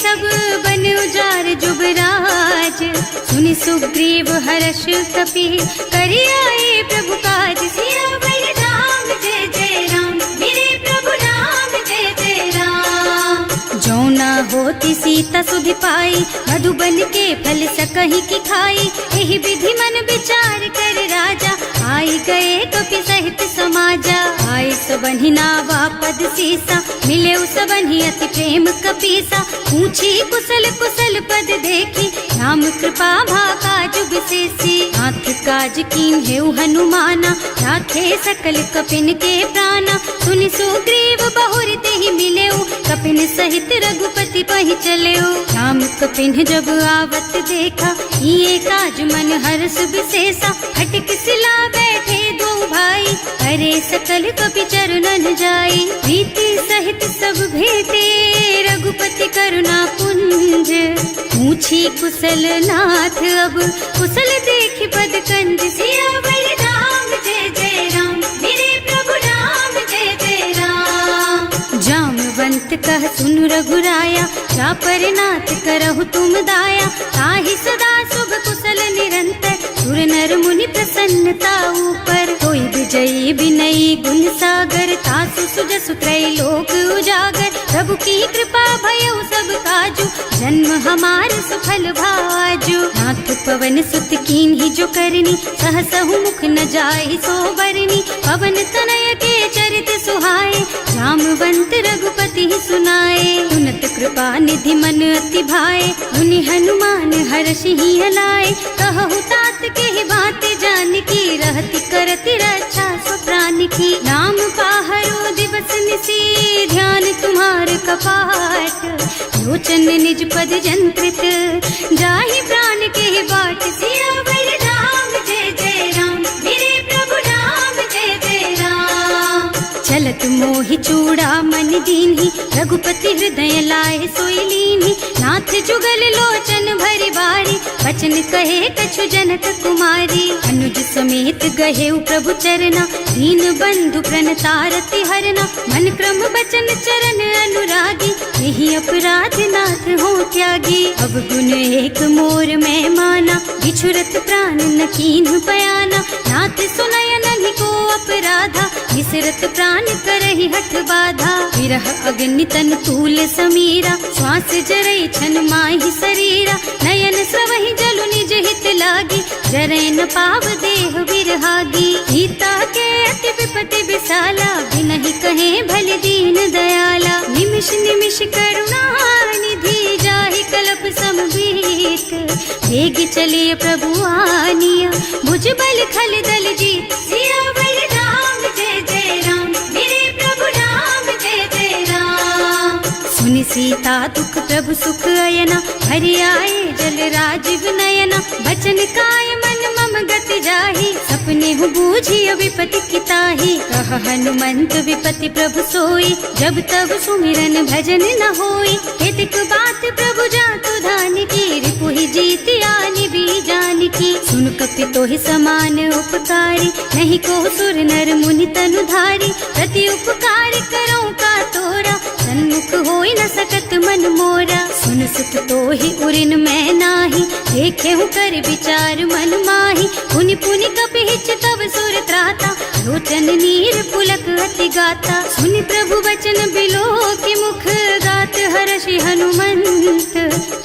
सब बन उजार जुबराज सुनि सुग्रीव हर्ष कपि करि आए प्रभु काज सियावर राम जय जय राम मेरे प्रभु राम जय जय राम। जो न होती सीता सुधि पाई मधुबन के फल सकहि की खाई एहि विधि मन विचार कर राजा आई गए कपि सहित समाजा आए सबहि नावा पद सीसा मिले सबहि अति प्रेम कपीसा पूछी कुशल कुशल पद देखी राम कृपा भाका जुग विशेषी नाथ काज कीन्हे हनुमाना राखे सकल कपिन के प्राणा सुनि सुग्रीव बहुर तेहि मिलेऊ कपिन सहित रघुपति पहि चलेऊ राम कपिन जब आवत देखा ये काज मन हर्ष विशेषा हटिक सिला बैठे दो भाई अरे सकल कपि चरणन जाई प्रीति सहित सब भेटे रघुपति करुणा पुंज पूछी कुशल नाथ अब कुशल देखि पद कंज सियावर राम जय जय राम मेरे प्रभु राम जय जय राम। जामवंत कह सुन रघुराया जा पर नाथ करहु तुम दाया ताहि सदा शुभ कुशल निरंतर सुर नर मुनि प्रसन्नता ऊपर कोई विजयी विनयी गुण सागर तासु सुजसु त्रैलोक उजागर प्रभु की कृपा भयउ सब काजू जन्म हमार सफल भाजू नाथ पवन सुत कीन्ही जो करनी सहसहु मुख न जाहि सो बरनी पवन तनय के चरित सुहाए जामवंत रघुपति सुनाए सुनत कृपा निधि मन अति भाए मुनि हनुमान हर्षि हलाए कहु तात के ही बात जान की रहती करती रक्षा सो प्राण की नाम पाहरो दिवस निसी ध्यान तुम्हार कपाट लोचन निज पद जंत्रित जाहि प्राण के ही बाट सियावर राम जय जय राम मेरे प्रभु राम जय जय राम। चलत मोहि चूड़ा मन दीन्ही रघुपति हृदय लाए सोई लीन्ही नाथ जुगल लोचन भरि बारी बचन कहे कछु जनक कुमारी अनुज समेत गहे प्रभु चरना दीन बंधु प्रणतारति हरना मन क्रम बचन चरण अनुरागी यही अपराध नाथ हो त्यागी अब गुण एक मोर में माना बिछुरत प्राण न कीन्ह बयाना नाथ सुनय नहीं को अपराधा विसरत प्राण करहि हठ बाधा विरह अग्नि तन तूल समीरा श्वास जरई छन माहि शरीरा नयन स्रवहि जलु निज हित लागी जरै न पाव देह विरहागी सीता के अति विपति विशाला बिनहि कहे भल दीन दयाला निमिष निमिष करुणा निधि जाहि कलप समबीत वेग चलिए प्रभु आनिया, भुजबल खल दल जीत। सियावर राम जय जय राम, मेरे प्रभु राम जय जय राम। सुनि सीता दुख प्रभु सुख अयना, हरि आए जल राजीव नयना। बचन काय मन मम गति जाहि, सपने हूँ बूझियो विपति किताहि। कह हनुमंत विपति प्रभु सोई, जब तब सुमिरन भजन न होई। हेतिक बात प्रभु जातु धान की, रिपुहि जीति आनि भी जान की। सुन कपि तोहि समान उपकारी, नहीं को सुर नर मुनि तनु धारी। प्रति उपकार करो का तोरा, सन्मुख होई न सकत मन मोरा। सुन सुत तोहि उरिन मैं नाही, देखे हूँ कर विचार मन माही। पुनि पुनि कपिहिच तब सुर त्राता, लोचन नीर पुलक अति गाता। सुनि प्रभु वचन बिलो की मुख, गात हर्षि हनुमंत।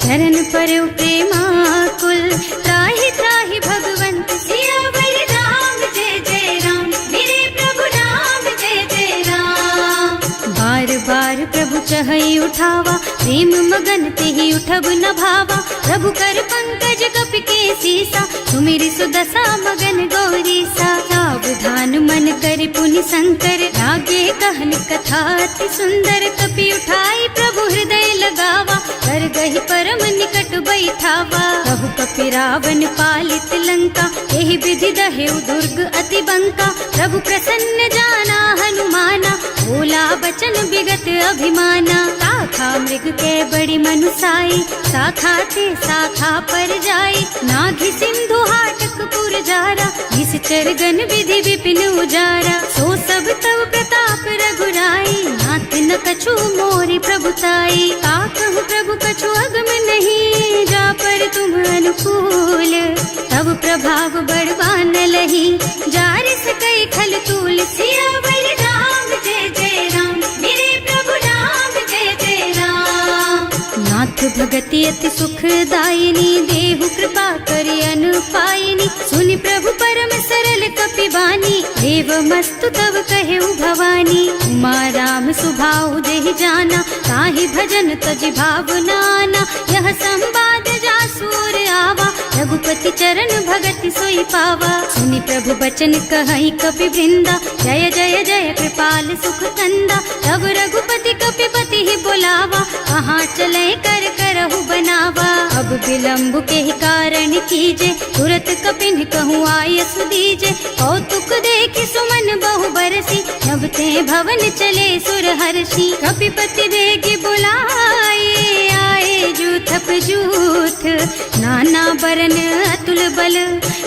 चरण परउ प्रेमाकुल, त्राहि त्राहि भगवंत। सियावर राम जय जय राम, मेरे प्रभु राम जय जय राम। बार बार प्रभु चहई उठावा, प्रेम मगन तेहि उठब न भावा। प्रभु कर पंकज कपि के सीसा, सुमिरि सुदशा मगन गौरीसा। सावधान मन कर पुनि शंकर, लागे कहन कथा अति सुंदर। कपि उठाई प्रभु हृदय लगावा, कर गहि परम निकट बैठावा। कहु कपि रावण पालित लंका, एहि विधि दहेउ दुर्ग अति बंका। प्रभु प्रसन्न जाना हनुमाना, बोला बचन विगत अभिमाना। शाखा मृग के बड़ी मनुसाई, शाखा ते शाखा पर जाई। नाघि सिंधु हाटक पुर जारा, निश्चर गण विधि विपिन उजारा। सो सब तव प्रताप रघुराई, नाथ न कछु मोरि प्रभुताई। का कहु प्रभु कछु अगम नहीं, जा पर तुम अनुकूल। तब प्रभाव बड़वान लही, जार सकई खल तूल। सियावर राम जय जय राम, मेरे प्रभु राम जय जय राम। नाथ भगति अति सुखदायिनी, देहु कृपा करि अनुपायिनी। सुनि प्रभु परम सरल कपिवानी, देव मस्तु तव कहेउ भवानी। उमा राम सुभाउ जेहि जाना, ताहि भजन तजि भावनाना। यह संवाद जासुर आवा, रघुपति चरण भगति सोई पावा। सुनि प्रभु बचन कहई कपि वृंदा, जय जय जय कृपाल सुख कंदा। तब रघुपति कपिपति ही बुलावा, कहाँ चले कर करहु बनावा। अब विलम्ब के कारण कीजे, तुरत कपिन कहूँ आयस दीजे। कौतुक देखि सुमन बहु बरसी, नभ ते भवन चले सुर हर्षि। कपिपति बेगी बुलाए, आए जूथप जूथ। नाना बरन अतुल बल,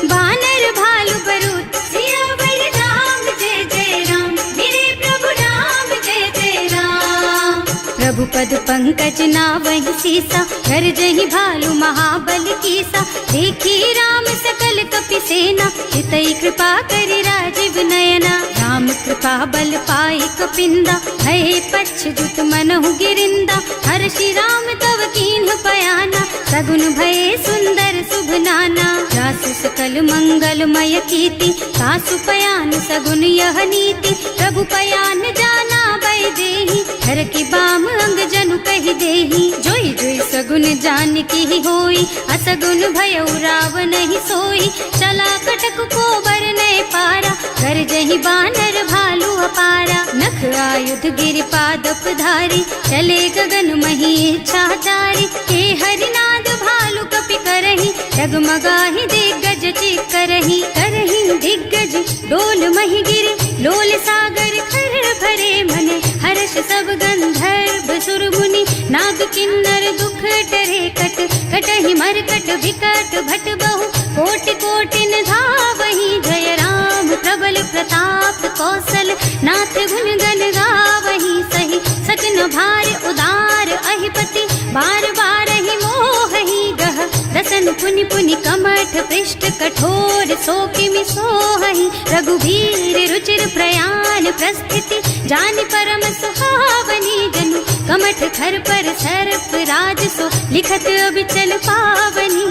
बानर भालु बरूथ। सियावर राम जय जय राम, मेरे प्रभु राम जय जय राम। प्रभु पद पंकज नावहि सीसा, कर जहि भालु महाबल कीसा। देखी राम सकल कपि सेना, चितई कृपा करि राजीव नयना। राम कृपा बल पाई कपिंदा, भये पच्छ्युत मनहु गिरिंदा। हर्षि राम तव कीन्ह पयाना, सगुन भये सुंदर शुभ नाना। जासु सकल मंगलमय कीर्ति, सासु पयान सगुन यह नीति। प्रभु पयान जाना भय देहि, हर की बाम अंग जनु कहि देहि। जोई जोई सगुन जान की होई, असगुन भयउ रावण ही सोई। चला कटक को बरने पारा, कर जहि बानर भालु अपारा। नख आयुध गिरि पादप धारी, चले गगन मही इच्छाचारी। हे हरिनाद भालु कपि करहि, डगमगाहि दिग्गज चित करहि। करहि दिग्गज डोल मही गिरि, लोल सागर खर भरे मन। हर्ष सब गंधर्व सुर मुनि, नाग किन्नर दुख टरे कट। कटहि मरकट विकट भट बहु, कोटि कोटिन धावहि। जय राम प्रबल प्रताप कौशल, नाथ गुण गण गावहि। सही सकन भार उदार अहिपति, बार बार ही मोहि गह। दसन पुनि पुनि कमठ पृष्ठ, कठोर सो किमि सोहि। रघुवीर रुचिर प्रयाण प्रस्थिति, जानि परम सुहावनी। जनु कमठ खर पर सर्प राज सो, लिखत अबिचल पावनी।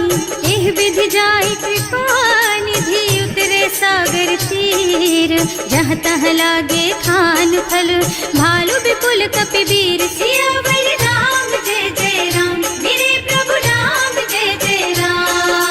एह विधि जाहि कृपा निधि, उतरे सागर तीर। जहाँ तहाँ लागे खान फल, भालु विपुल कपि वीर। सियावर राम जय जय राम, मेरे प्रभु राम जय जय राम।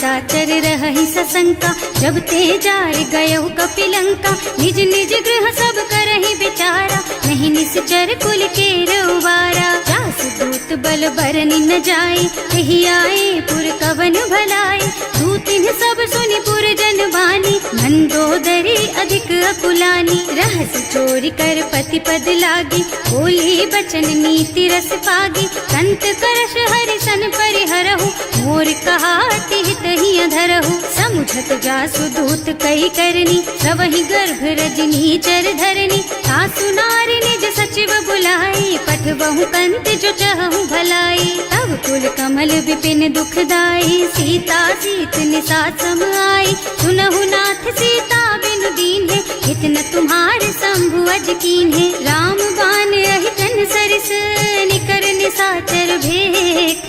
निशाचर रही सशंका, जब ते जार गयो कपिलंका। निज निज गृह सब करहि विचारा, नहीं निश्चर कुल के रउबारा। जास दूत बल बरनि न जाई, यही आए पुर कवन भलाई। दूतिन सब सुनि पुर जन बानी, मंदोदरी अधिक अकुलानी। रहस चोरी कर पति पद लागी, बोली बचन नीति रस पागी। संत करश हरि सन परिहरहु, मोर कहा तिहित ही अधरहु। समुझत जासु दूत कही करनी, सवहि गर्भ रजनी चर धरनी। सासु नारी निज सचिव बुलाई, पठबहु कंत जो चहु भलाई। तब कुल कमल विपिन दुखदाई, सीता सीत निसा सम आई। सुनहु नाथ सीता बिनु दीन्हे, इतना तुम्हारे शंभु अज कीन्हे। राम बान अहितन सरिस, निकर निशाचर भेख।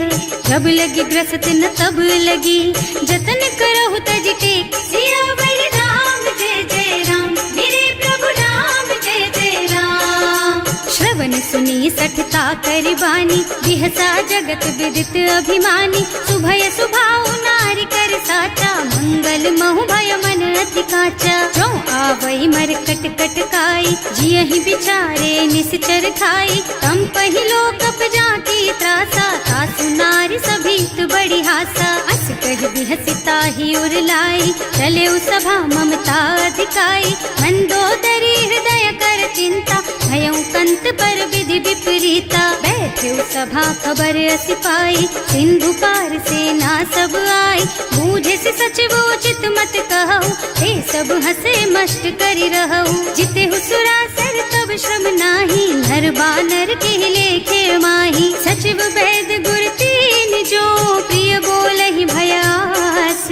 जब लगी ग्रसत न तब लगी, जतन करहु तज टेक। सियावर राम जय जय राम, मेरे प्रभु राम जय जय राम। श्रवण सुनी सठता कर बानी, बिहसा जगत विदित अभिमानी। सुभय सुभाउ नारी कर साचा, मंगल महु भय मन अति काचा। जो आवई मर कट कट काई, जियहि बिचारे निश्चर खाई। तम पहिलो कप जाकी त्रासा, सासु नारी सभीत बड़ी हासा। अस कह बिहसिता ही उर लाई, चले सभा ममता अधिकाई। मंदोदरी हृदय कर चिंता, भयउ कंत पर विधि विपरीता। बैठे सभा खबर असी पाई, सिंधु पार सेना सब आई। बूझे से सचिव उचित मत कहु, हे सब हसे मस्त करि रहु। जिते हुसुरासर तब श्रम नाही, नर बानर के लेखे माही। सचिव वैद गुर तीन जो, प्रिय बोलहि भयास।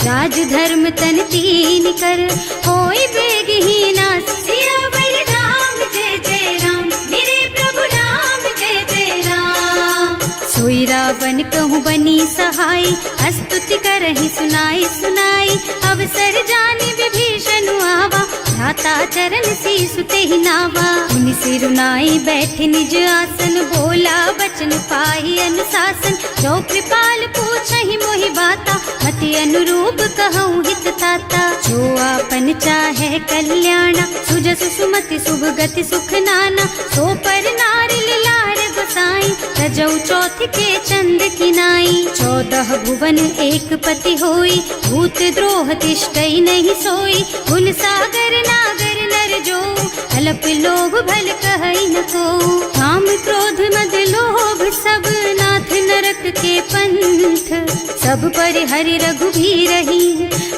राज धर्म तन तीन कर, होई बेगहि नास। सियावर राम जय जय राम, मेरे प्रभु राम जय जय राम। सोई रावण कहूँ बनी सहाय, स्तुति करहि सुनाई सुनाई। अवसर जानी विभीषण आवा, भ्राता चरण सीसु तेहि नावा। मुनि सिरुनाई बैठे निज आसन, बोला बचन पाहि अनुशासन। जो कृपाल पूछहि मोहि बाता, मति अनुरूप कहूँ हित ताता। जो आपन चाहे कल्याणा, सुजसु सुमति शुभ गति सुख नाना। सो पर नारी लार गोसाई, रजौ चौथ के चंद किनाई। 14 भुवन एक पति होई, भूत द्रोह तिष्ठई नहीं सोई। गुण सागर नागर नर जो, अल्प लोभ भल कहई न को। काम क्रोध मद लोभ सब, नाथ नरक के पंथ। सब पर हरि रघुबीरहि,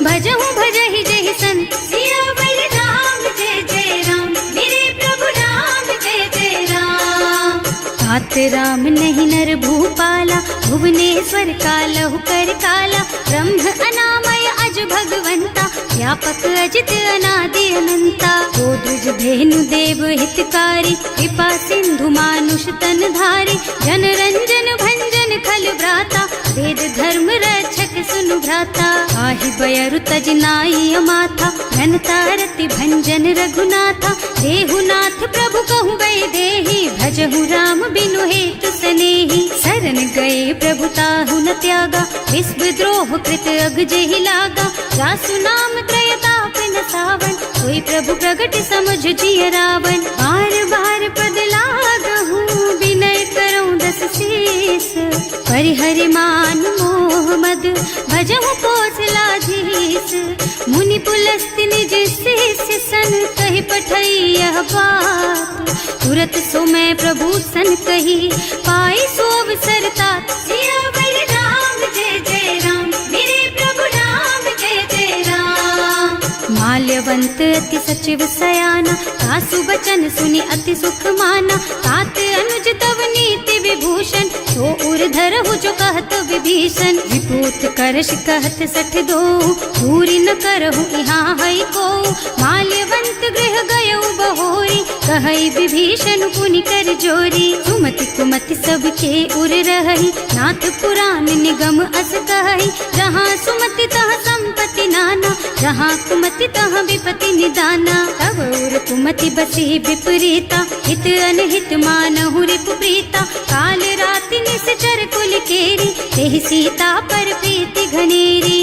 भजहु भजहि जहि संत। सियावर राम जय जय राम, मेरे प्रभु राम जय जय राम। तात राम नहीं नर भूपाला, भुवनेश्वर कालहु कर काला। ब्रह्म अनामय अज भगवंता, व्यापक अजित अनादि अनंता। गोदुज धेनु देव हितकारी, कृपा सिंधु मानुष तन धारी। जन रंजन भंजन खल भ्राता, वेद धर्म रक्षक सुनु भ्राता। आहि बयरु तज नाई अमाथा, घनता रति भंजन रघुनाथा। देहुनाथ प्रभु कहु बै देहि, भजहु राम बिनु हेतु सनेहि। शरण गए प्रभु ताहु न त्यागा, विश्व द्रोह कृत अग जेहि लागा। जासु नाम त्रय ताप न सावन, कोई प्रभु प्रगट समझ जिय रावण। बार बार पद लागहु, विनय करऊं दस शीस। परिहरि मान मोह मद, भजहु कौशलाधीश। मुनि पुलस्त्य निज शिष्य सन, कहि पठई यह बात। तुरत सो मैं प्रभु सन कही, पाई सो अवसर तात। सियावर राम जय जय राम, मेरे प्रभु राम जय जय राम। माल्यवंत अति सचिव सयाना, सासु बचन सुनि अति सुख माना। तात अनुज तव नीति विभूषण, सो उर धरहु जो कहत विभीषण। विभूत करश कहत सठ दो, दूरी न करहु यहाँ हई को। माल्यवंत गृह गयो बहोरी, कहई विभीषण पुनि कर जोरी। सुमति कुमति सबके उर रहई, नाथ पुराण निगम अस कहई। जहाँ सुमति तह संपत्ति नाना, जहाँ कुमति तह विपति निदाना। तब उर कुमति बसी विपरीता, हित अनहित मानहु रिपु प्रीता। काल राति निश्चर कुल केरी, तेहि सीता पर प्रीति घनेरी।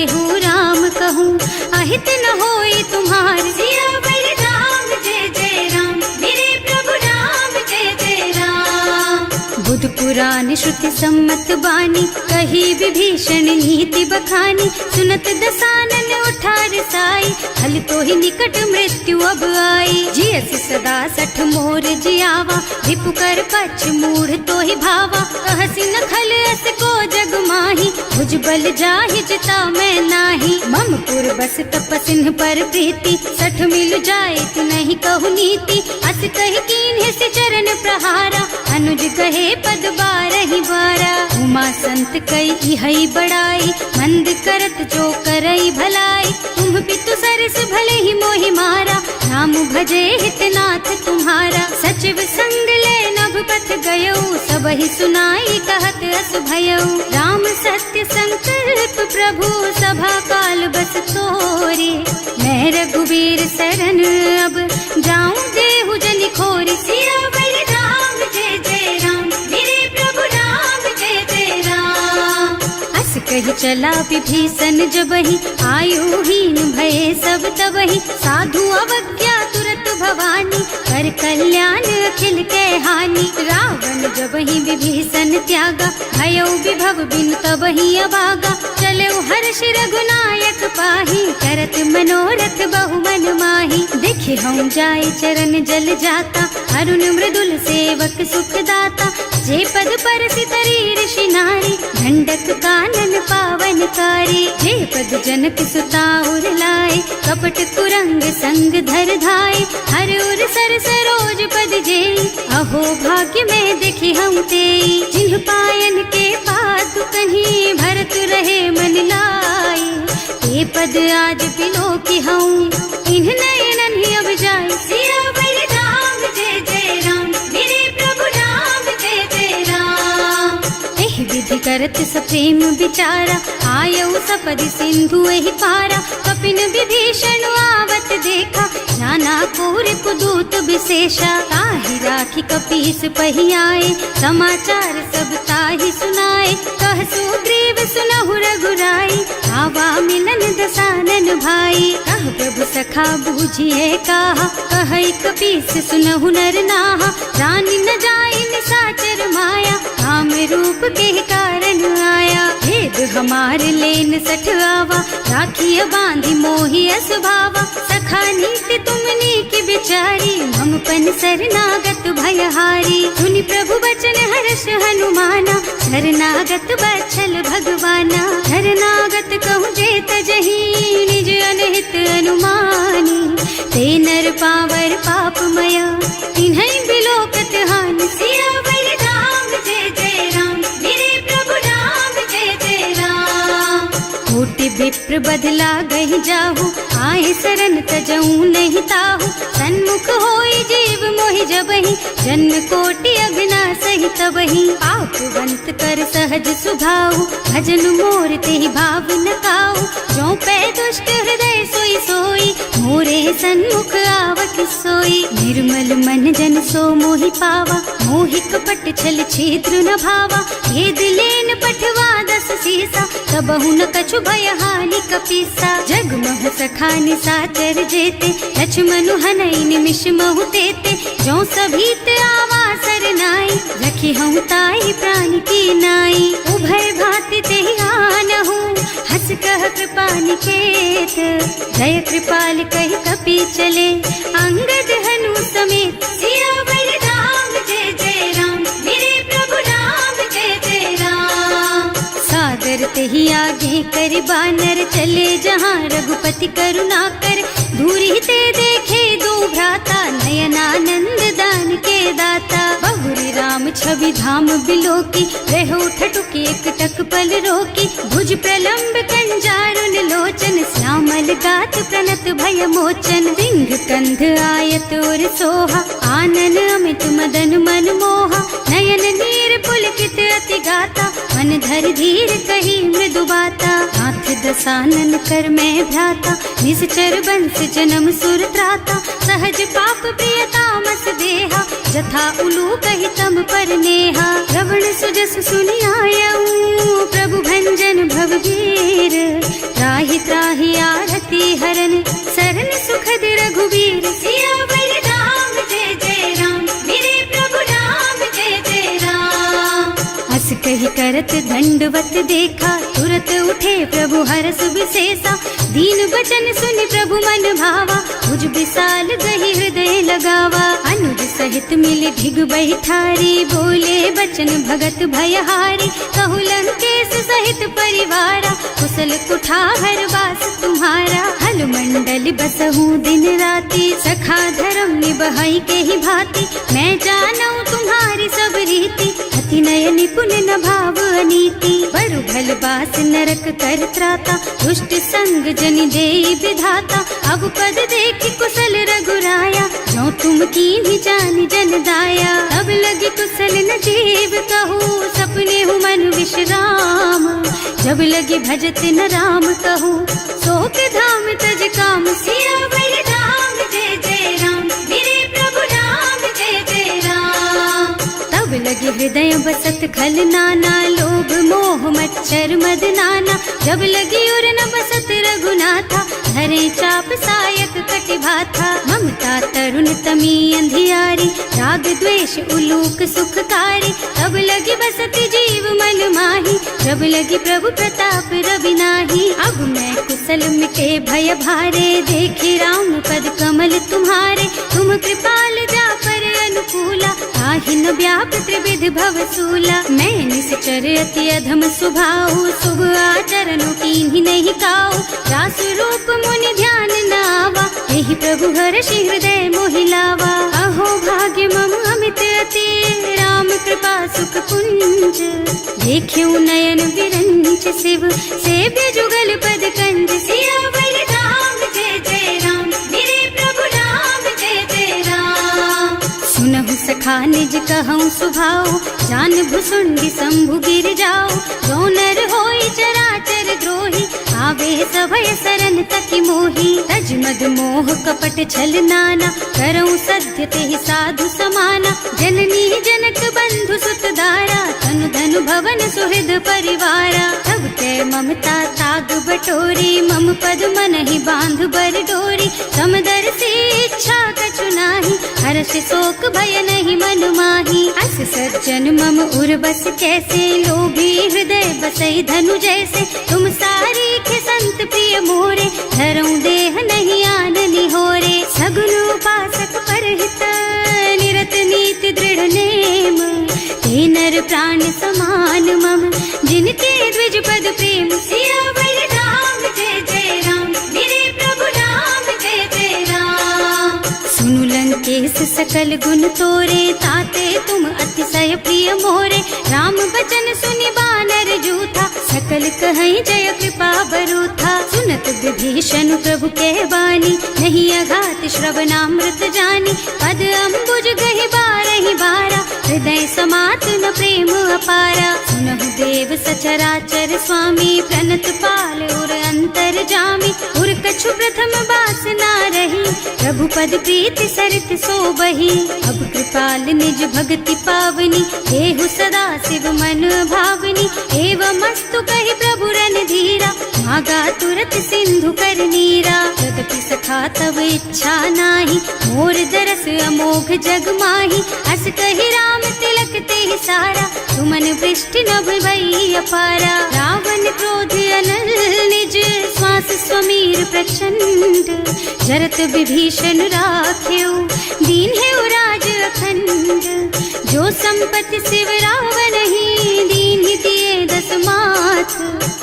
केहू राम कहूँ, अहित न होई तुम्हार। सियावर राम जय जय राम, मेरे प्रभु राम जय जय राम। बुध पुराण श्रुति सम्मत बानी, कही विभीषण नीति बखानी। सुनत दसानन उठार साई, हल तो ही निकट मृत्यु अब आई। जियस सदा सठ मोर जियावा, रिपु कर पछ मूढ़ तो ही भावा। कहसी न खल अस को जग माही, भुज बल जाहि जिता मैं नाही। मम पुर बस तपसिन्ह पर प्रीति, सठ मिल जाए तु नहीं कहु नीति। अस कहि कीन्ह से चरण प्रहारा, अनुज कहे पद बारहि बारा। उमा संत कई इहई बड़ाई, मंद करत जो करई भलाई। तुम पितु सरस भले ही मोहि मारा, नाम भजे हितनाथ तुम्हारा। सचिव संग ले नभ पथ गयो, सबहि सुनाई कहत अस भयो। राम सत्य संकल्प प्रभु, सभा काल बस तोरे। मैं रघुवीर शरण अब, जाऊं देहु जनि खोरी। सियावर राम जय जय राम, मेरे प्रभु राम जय जय राम। अस कही चला विभीषण जबहि, आयुहीन भये सब तबहि। साधु अवज्ञा तुरत भवानी, कर कल्याण अखिल के हानि। रावण जबहि विभीषण त्यागा, भयो विभव बिनु तबहि अभागा। चलो हर्ष रघुनायक पाहि, करत मनोरथ बहु मन माहि। देखे हम जाय चरण जल जाता, अरुण मृदुल सेवक सुख दाता। जे पद पर सितरी ऋषि नारी, ढंडक कानन पावनकारी। जे पद जनक सुता उर लाए, कपट कुरंग संग धर धाय। हर उर सर सरोज पद जेई, अहो भाग्य में देखी हम तेई। जिन्ह पायन के पादु कहीं, भरत रहे मन लाई। ये पद आज बिलो की हूँ, इन्ह नयनन ही अब जाए। सियावर राम जय जय राम, मेरे प्रभु राम जय जय राम। एहि विधि करत सप्रेम विचारा, आयऊ सपदि सिंधु एहि पारा। कपिन विभीषण आवत देखा, नाना कोर कुदूत विशेषा। ताहि राखी कपीस पहि आए, समाचार सब ताहि सुनाए। कह सुग्रीव सुनहु रघुराई, आवा मिलन दसानन भाई। कह प्रभु सखा बूझिए काहा, कहै कपीस सुनहु नर नाहा। रानी न जाय निसाचर माया, काम रूप के कारण आया। भेद हमार लेन सठ आवा, राखिय बांधि मोहि असभावा। सखा नीति तुमनी की बिचारी, हम पन शरणागत भयहारी। सुनि प्रभु बचन हर्ष हनुमाना, शरणागत बछल भगवाना। शरणागत कहूँ जे तजहि, निज अनहित अनुमानी। ते नर पावर पापमया, तिन्है बिलोकत हानि। सियावर राम जय जय राम, मेरे प्रभु राम जय जय राम। कोटि विप्र बदला गहि जाहु, आए शरण तजऊ नहीं ताहु। सन्मुख होई जीव मोहि जबहि, जन्म कोटि अघनासहि तबहि। पापवंत कर सहज सुभाऊ, भजन मोर तेहि भाव न काऊ। जो पै दुष्ट हृदय सोई सोई, मोरे सन्मुख आवत सोई। निर्मल मन जन सो मोहि पावा, मोहि कपट छल छिद्र न भावा। ये दिलेन पठवा दस सीसा, कबहु न कछु भय हानि कपीसा। जग मह सखा निसाचर जेते, लक्ष्मण हनई निमिष महु तेते। जो सभीत आवा सरनाई, रखी हूँ ताई प्राण की नाई। उभय भांति तेहि आनहु, हस कह कृपा निकेत। जय कृपाल कहि कपि चले, अंगद हनु समेत। सियावर राम जय जय राम, मेरे प्रभु राम जय जय राम। सादर तेहि आगे कर बानर, चले जहाँ रघुपति करुणा कर। दूरी ते देखे दो भ्राता, नयनानंद दान के दाता। बहुरी राम छवि धाम बिलोकी, रहो ठटुकी एक टक पल रोकी। भुज प्रलंब कंजारुन लोचन, श्यामल गात प्रणत भय मोचन। सिंह कंध आयत और सोहा, आनन अमित मदन मन मोहा। नयन नीर पुलकित अति गाता, मन धर धीर कही मृदु बाता। हाथ दसानन कर मैं भ्राता, निश्चर बंस जन्म सुर त्राता। सहज पाप प्रिय तामस देहा, जथा उलू कहि तम पर नेहा। श्रवण सुजस सुनि आयऊ प्रभु भंजन भवगीर। त्राहि त्राहि आरती हरन सरन सुखद रघुबीर। सियावर राम जय जय राम मेरे प्रभु राम जय जय राम। हस कहि करत दंडवत देखा तुरत उठे प्रभु हरस विशेषा। दीन बचन सुनि प्रभु मन भावा मुझ विशाल गहि हृदय लगावा। अनुज सहित मिली ढिग बैठारी बोले बचन भगत भयहारी। कहु लंकेश सहित परिवारा कुशल कुठार वास तुम्हारा। हल मंडल बसहु दिन राति सखा धर्म निबहाई के ही भांति। मैं जानू तुम्हारी सब रीति अति नय निपुण न भाव अनीति। बरु भल बास नरक कर त्राता दुष्ट संग जनि देई विधाता। अब पद देखि कुशल रघुराया जो तुम कीन्ही जानि जन दाया। तब लगी कुशल न जीव कहू सपने हूँ मन विश्राम। जब लगी भजत न राम कहू शोक धाम तज काम। सियावर राम जय जय राम मेरे प्रभु राम जय जय राम। तब लगी हृदय बसत खल नाना लोभ मोह मच्छर मद नाना। जब लगी उर न बसत रघुनाथा धरे चाप सायक कटि भाथा। ममता तरुण तमी अंधियारी राग द्वेष उलूक सुखकारी। तब लगी बसत जीव मन माही जब लगी प्रभु प्रताप रवि नाही। अब मैं कुशल मिटे भय भारे देखी राम पद कमल तुम्हारे। तुम कृपाल जा पर अनुकूला ताहि न व्याप त्रिविध भव सूला। मैं निश्चर अति अधम स्वभाव शुभ आचरणों कीन्ही नहीं काऊ। रास रूप मुनि ध्यान न आवा यही प्रभु हर्षि हृदय मोहिलावा। अहो भाग्य मम अमित अति राम कृपा सुख पुंज। देखियो नयन विरंच शिव सेव्य जुगल पद कंज। सियावर राम जय जय राम मेरे प्रभु राम जय जय राम। सुनहु सखा निज कहूँ सुभाऊ जान भुसुंडी शंभु गिर जाओ। जो नर होई चराचर द्रोही आवे सभय सरन तकी मोही। तज मद मोह कपट छल नाना करऊँ सत्य तेहि साधु समाना। जननी जनक बंधु सुत दारा तनु धनु भवन सुहृद परिवारा। तब ते ममता ताग बटोरी मम पद मन ही बांध बर डोरी। समदर से इच्छा कछु नाही हर्ष शोक भय नहीं मन माही। अस सज्जन मम उर बस कैसे लोभी हृदय बसई धनु जैसे। तुम सारी के संत प्रिय मोरे धरऊं देह नहीं आन निहोरे। सगुन उपासक परहित निरत नीति दृढ़ नेम। ते नर प्राण समान मम जिनके द्विज पद प्रेम। सियावर राम जय जय राम मेरे प्रभु राम जय जय राम। सुनु लंकेश सकल गुण तोरे ताते तुम अतिशय प्रिय मोरे। राम बचन सुनि बानर जूथा सकल कहई जय कृपा बरूथा। सुनत विभीषण प्रभु के बानी नहीं अघात श्रवणामृत जानी। पद अम्बुज गहि बारहि बारा हृदय समात न प्रेम अपारा। सुनहु देव सचराचर स्वामी प्रणत पाल उर अंतर जामी। उर कछु प्रथम बास ना रही प्रभु पद प्रीति सरित सोबही। अब कृपाल निज भक्ति पावनी देहु सदा शिव मन भावनी। एवं मस्तु कहि प्रभु रन धीरा मागा तुरत सिंधु कर नीरा। जगति सखा तब इच्छा नाही मोर दरस अमोघ जग माही। अस कहि राम तिलक तेहि सारा तुमन वृष्टि नभ भई अपारा। रावण क्रोध अनल निज श्वास स्वमीर प्रचंड। जरत विभीषण राख्यो दीन है राज अखंड। जो संपत्ति शिव रावण ही दीन दिए दस माथ।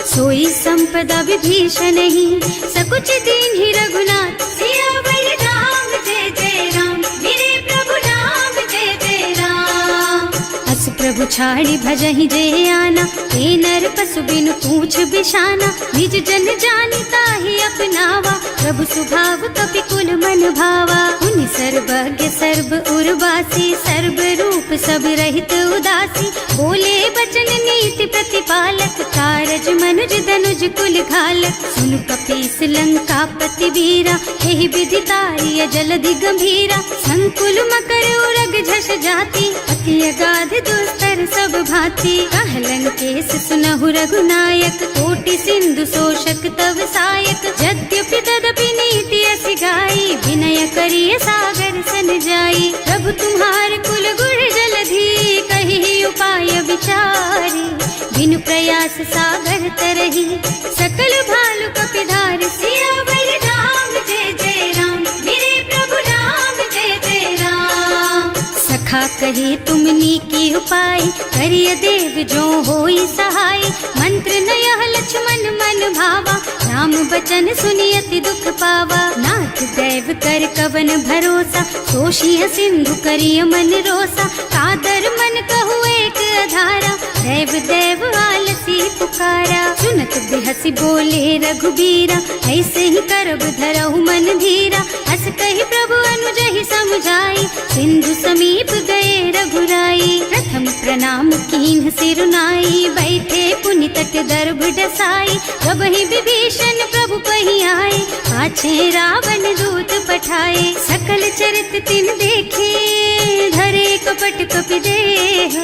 सोई संपदा विभीषण ही सकुच दीन ही रघुनाथ। सियावर राम जय जय राम मेरे प्रभु राम जय जय राम। अस प्रभु छाड़ी भजहि जे आना, ए नर पशु बिनु पूछ बिशाना, निज जन जानि ताहि अपनावा, प्रभु स्वभाव कपि कुल मन भावा। उनि सर्वज्ञ सर्व उर्वासी, सर्व रूप सब रहित उदासी, बोले बचन नीति प्रतिपालक, कारज मनुज धनुज कुल घालक। सुनु कपीस लंकापति वीरा, एहि विधि तारिय जलधि गंभीरा, संकुल मकर उरग झष जाति, अति अगाध दुस्तर सब भांति। कह लंकेश सुनहु रघुनायक, कोटि सिंधु शोषक तव सायक, यद्यपि तदपि नीति असि गाई, विनय करिय सागर सन जाई। प्रभु तुम्हार कुल गुण जलधि, कहि उपाय विचारी, बिनु प्रयास सागर तरही, सकल भालु कपिधार। सियावर राम जय जय राम, मेरे प्रभु राम जय जय राम। सखा कहे तुमनी की उपाय, करिय देव जो होई सहाय। मंत्र नयह लक्ष्मण मन भावा, राम बचन सुनि अति दुख पावा। नाथ दैव कर कवन भरोसा, सोषिय सिंधु करिय मन रोसा। कादर मन कहु एक अधारा, दैव देव आलसी पुकारा। सुनत बिहसी बोले रघुबीरा, ऐसे ही करब धरहु मन धीरा। हस कहि प्रभु अनुजहि समझाई, सिंधु समीप गए रघुराई। प्रथम प्रणाम कीन्ह सिरुनाई, बैठे पुनि तट दर्भ डसाई। प्रभहि विभीषण प्रभु कहि आए, पाछे रावण दूत पठाए। सकल चरित तिन देखे, धरे कपट कपि देह।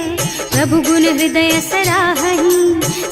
प्रभु गुण हृदय सराहहि,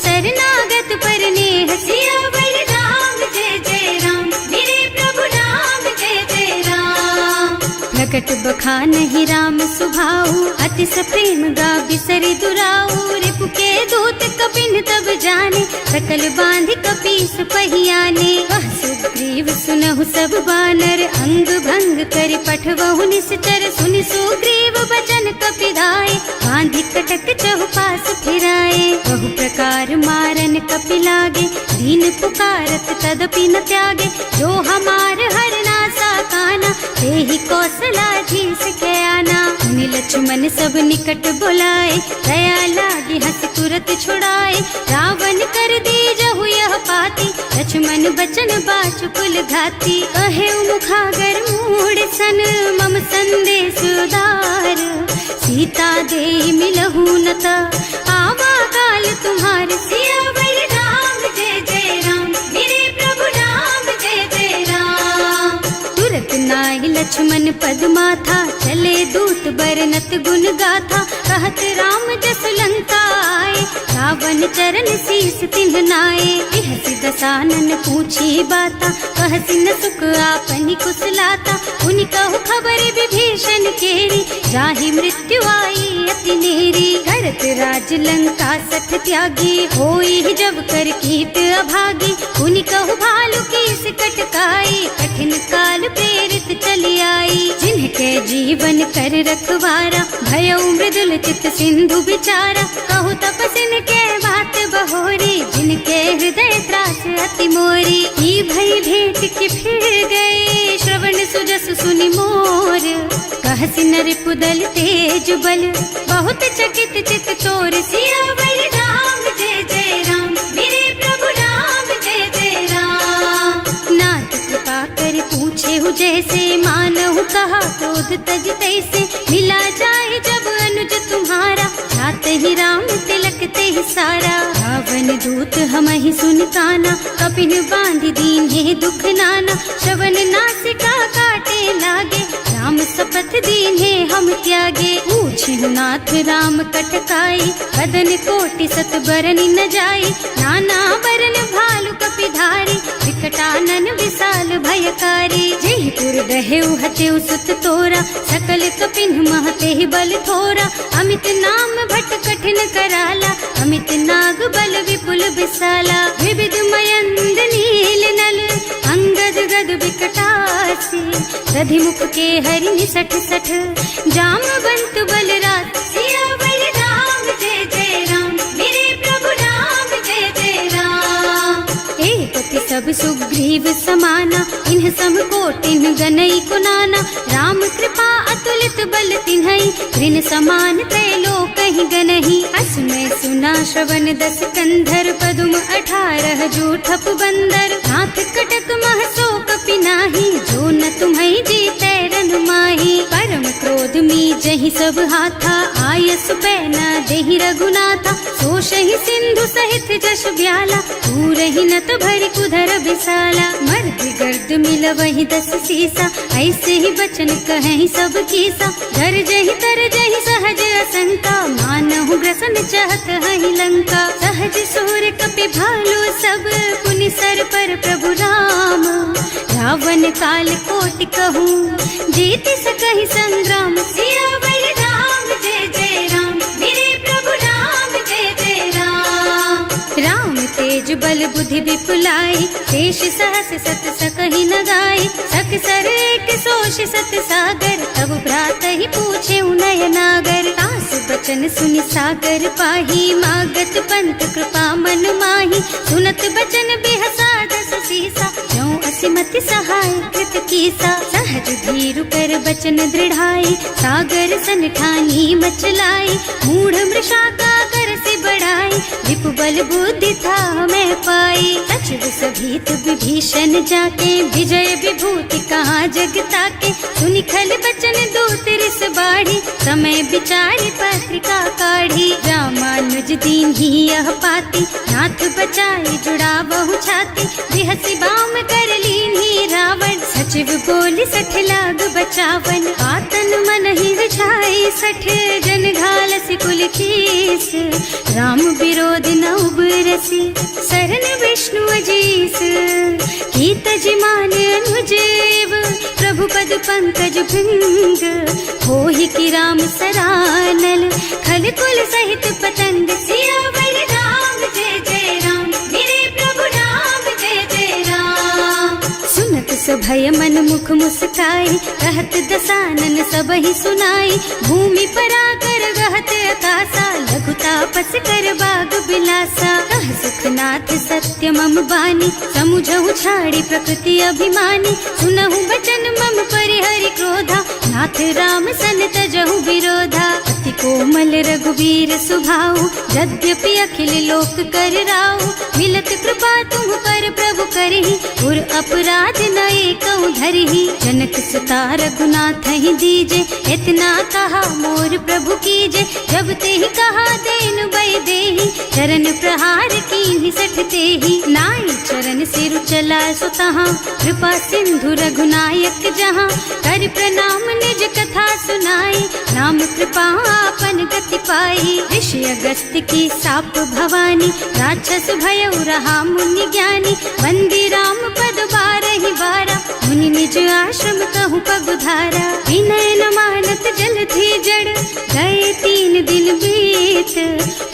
शरणागत पर नेह। सियावर राम जय जय राम, मेरे प्रभु राम जय जय राम। प्रकट बखानहि राम सुभाऊ, अति सप्रेम गा बिसरि दुराऊ। रिपु के दूत कपिन तब जाने, सकल बांधि कपीस पहियाने। वह सुग्रीव सुनहु सब बानर, अंग भंग करि पठवहु निश्चर। सुनि सुग्रीव बचन कपिधाय, बांधि कटक चहुपास फिराए। बहु प्रकार मारन कपि लागे, दीन पुकारत तदपि न त्यागे। जो हमार हरनासा काना, तेहि कौशलाधीश के आना। मुनि लक्ष्मण सब निकट बुलाए, दया लागी हंस तुरत छुड़ाए। रावण कर दीजहु यह पाती, लक्ष्मण बचन बाचु कुल घाती। कहे मुखागर मूढ़ सन, मम संदेश उदार। सीता दे मिलहु न ता, आवा काल तुम्हार। सियावर राम जय जय राम, मेरे प्रभु राम जय जय राम। तुरत नाहि लक्ष्मण पद माथा, चले दूत बरनत गुण गाथा। कहत राम जस लंका आए, रावण चरण शीस तिन्ह नाए। बिहसि दसानन पूछी बाता, कहसि न सुख आपनि कुशलाता। उनि कहु खबर विभीषण केरी, जाहि मृत्यु आई अति नेरी। करत राज लंका सठ त्यागी, होई जब कर कीट अभागी। उनि कहु भालु कीस कटकाई, कठिन काल प्रेरित चली आई। जिनके जीवन कर रखवारा, भयउ मृदुल चित सिंधु बिचारा। कहु तपसिन के बात बहोरी, जिनके हृदय त्रास अति मोरी। ई भई भेंट कि फिर गए, श्रवण सुजस सुनि मोर। कहसि नर पुदल तेज बल, बहुत चकित चित चोर। सियावर राम जय जय राम, मेरे प्रभु राम जय जय राम। नाथ कृपा कर पूछे हु जैसे, मानहु कहा क्रोध तज तैसे। मिला जाए जब अनुज तुम्हारा, जाते ही राम तिलक ते ही सारा। रावण दूत हमहि सुन काना, कपिन बांधि दीन्हे दुख नाना। श्रवण नासिका काटे लागे, राम शपथ दीन्हे हम त्यागे। पूछिहु नाथ राम कटकाई, बदन कोटि सत बरनि न जाई। नाना बरन भालु कपिधारी, विकटानन विशाल भयकारी। जेहि पुर दहेउ हतेउ सुत तोरा, सकल कपिन महते ही बल थोरा। अमित नाम भट कठिन कराला, अमित नाग बल विपुल विशाला। विविध मयंद नील नल, अंगद गद विकटासी। दधि मुख के हरि निसठ सठ, जामवंत बलराज। सियावर राम जय जय राम, मेरे प्रभु राम जय जय राम। एक पति सब सुग्रीव समाना, इन्ह सम कोटिन गनई कुनाना। राम कृपा अतुलित बल तिन्हई, ऋण समान त्रैलोक गनहि गनहि। असमय सुना श्रवण 10 कंधर, पदुम 18 जूठप बंदर। नाथ कटक मह सो कपि नाही, जो न तुम्है जीतै रन माही। परम क्रोध मी जहि सब हाथा, आयस पैना देहि रघुनाथा। सोषहि सिंधु सहित जश ब्याला, पूरहि नत भरि कुधर बिसाला। मर्द गर्द मिलवहि 10 सीसा, ऐसे ही बचन कहें सब कीसा। घर जहि तर जहि सहज असंका, मानहु ग्रसन चाहत हहि लंका। सहज सूर कपि भालु सब, पुनि सर पर प्रभु राम। रावण काल कोटि कहूँ, जीत सकहि संग्राम। सियावर राम जय जय राम, मेरे प्रभु राम जय जय राम। राम तेज बल बुद्धि विपुलाई, शेष सहस सत सकहि न गाई। सक सर एक सोष सत सागर, तब भ्रात ही पूछे उनय नागर। आस बचन सुनि सागर पाही, मागत पंत कृपा मन माही। सुनत बचन बिहसा 10 सीसा, जो असिमति सहाय कृत कीसा। सहज धीरु कर बचन दृढ़ाई, सागर सन ठानी मचलाई। मूढ़ मृषा का कर से बढ़ाई, विपु बल बुद्धि था मैं पाई। सचिव सभीत विभीषण जाके, विजय विभूति कहाँ जगता के। सुनि खल बचन दूत रिस बाढ़ी, समय विचारी पत्रिका काढ़ी। रामानुज दीन ही यह पाती, नाथ बचाई जुड़ा बहु छाती। बिहसी बाम कर लीन्ही रावण, सचिव बोली 60 लाग बचावन। आतन मन ही रिझाई 60, जन घालसी कुल कीस। राम विरोध न उबरसी, सरन विष्णु अजीस। कीत जिमान अनुजेव, प्रभु पद पंकज भृंग। होहि की राम सरानल, खल कुल सहित पतंग। सियावर राम जय जय राम, मेरे प्रभु राम जय जय राम। सुनत सभय मन मुख मुस्काई, कहत दसानन सबहि सुनाई। भूमि पराकर गहत आकाशा, लघु तापस कर बाग बिलासा। कह सुखनाथ सत्य मम बानी, समुझहु छाड़ी प्रकृति अभिमानी। सुनहु बचन मम परिहरि क्रोधा, नाथ राम सन तजहु विरोधा। अति कोमल रघुवीर सुभाऊ, यद्यपि अखिल लोक कर राऊ। मिलत कृपा तुम पर प्रभु करहि, उर अपराध न एकहु धरहि। जनक सुता रघुनाथ ही दीजे, इतना कहा मोर प्रभु कीजे। जब ते ही कहा देन बय देहि, चरण प्रहार कीन्ही 60 तेहि। नाई चरण सिरु चला सो तहाँ, कृपा सिंधु रघुनायक जहाँ। कर प्रणाम निज कथा सुनाई, नाम कृपा आपन गति पाई। ऋषि अगस्त्य की साप भवानी, राक्षस भयउ रहा मुनि ज्ञानी। वंदी राम पद 12 बारा, मुनि निज आश्रम कहूँ पगुधारा। विनय न मानत जल थी जड़, गए 3 दिन बीत।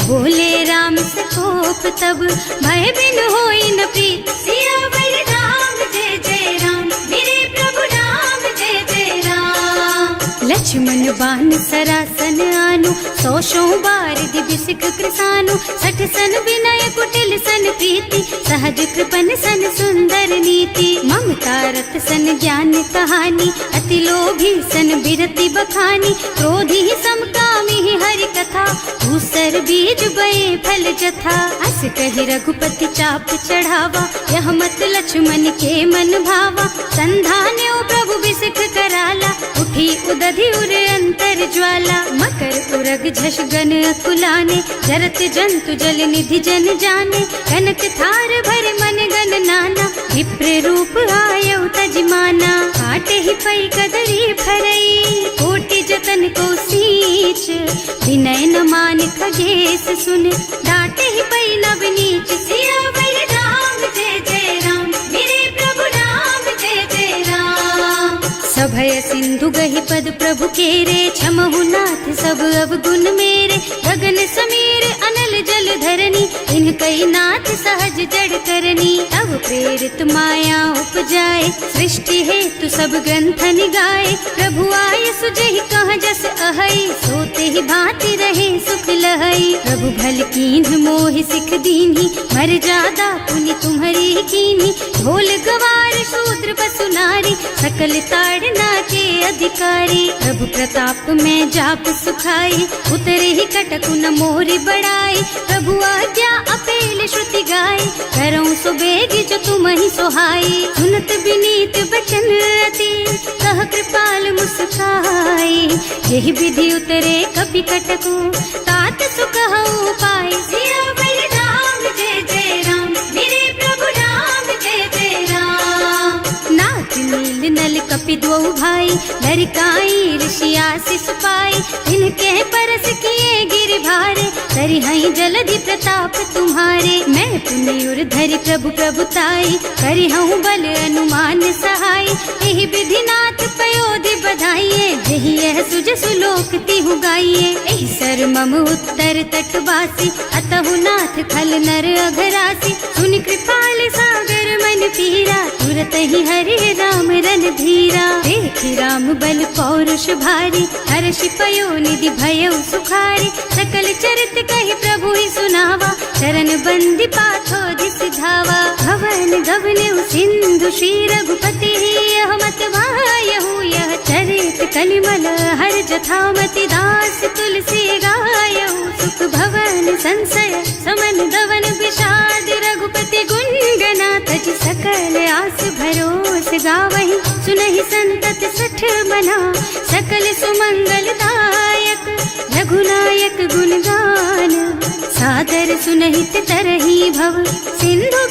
बोले राम सकोप तब, भय बिन होई न प्रीत। सियावर राम जय जय राम, मेरे प्रभु राम जय जय राम। लक्ष्मण बान सरासन आनु, 100 बारिधि बिसिक कृसानु। 60 सन विनय कुटिल सन प्रीति, सहज कृपन सन सुंदर नीति। ममता रत सन ज्ञान कहानी, अति लोभी सन बिरति बखानी। क्रोधी समकामी हरि कथा, दूसर बीज बये फल जथा। अस कहि रघुपति चाप चढ़ावा, यह मत लक्ष्मण के मन भावा। संधान्यो प्रभु बिसिक कराला, उठी उदधि उरे अंतर ज्वाला। मकर उरग झष गन अकुलाने, जरत जंतु जल निधि जन जाने। कनक थार भर मन गन नाना, विप्र रूप आयउ तजमाना। काटे ही पई कदरी भरई, कोटि जतन को सींच। विनय न मान खगेश सुन, डांटे ही पई नव नीच। सियावर राम जय जय राम, मेरे प्रभु राम जय जय राम। सभय सिंधु गहि पद प्रभु केरे, क्षमहु नाथ सब अवगुण मेरे। गगन समीर अनल जल धरनी, इन्ह कई नाथ सहज जड़ करनी। तब प्रेरित माया उपजाए, सृष्टि हेतु सब ग्रंथन गाए। प्रभु आय सुजहि कह जस अहै, सोते ही भांति रहे सुख लहै। प्रभु भल कीन्ह मोहि सिख दीन्ही, मर्यादा पुनि तुम्हरी कीन्ही। ढोल गवार शूद्र पशु नारी, सकल ताड़ करना के अधिकारी। प्रभु प्रताप में जाप सुखाई, उतरे ही कटक न मोरी बढ़ाई। प्रभु आज्ञा अपेल श्रुति गाई, करऊं सो बेगी जो तुम ही सोहाई। सुनत विनीत बचन अति, कह कृपाल मुस्काई। यही विधि उतरे कपि कटकु, तात सुख हऊ पाई। सियावर राम जय जय राम, मेरे प्रभु राम जय जय राम। नाथ नील नल कपि दो भाई, लरिकाई ऋषि आशीष पाई। इनके परस किए गिर भारे, तरि हई जलधि प्रताप तुम्हारे। मैं पुण्य उर धरि प्रभु प्रभुताई, करि हूँ बल अनुमान सहाय। यही विधि नाथ पयोधि बधाइए, यही यह सुज सुलोक तिहु गाइए। यही सर मम उत्तर तटवासी, अतहु नाथ खल नर अघरासी। सुनि कृपाल सागर मन पीरा, तुरत ही हरि राम रन धीरा। देखि राम बल पौरुष भारी, हर्ष पयो निधि भयउ सुखारी। सकल चरित कहि प्रभु ही सुनावा, चरण बंदी पाथो सिधावा। भवन गगन सिंधु श्री रघुपति, यह मत वायहु यह चरित कलिमल हर जथामति। दास तुलसी गायहु, सुख भवन संशय समन दवन विषाद। रघुपति गुण गना तज सकल आस भरोस गावहि। सुनहि संतत सठ मना, सकल सुमंगल दायक। रघुनायक गुणगान, सादर सुनहित तरही भव। सिंधु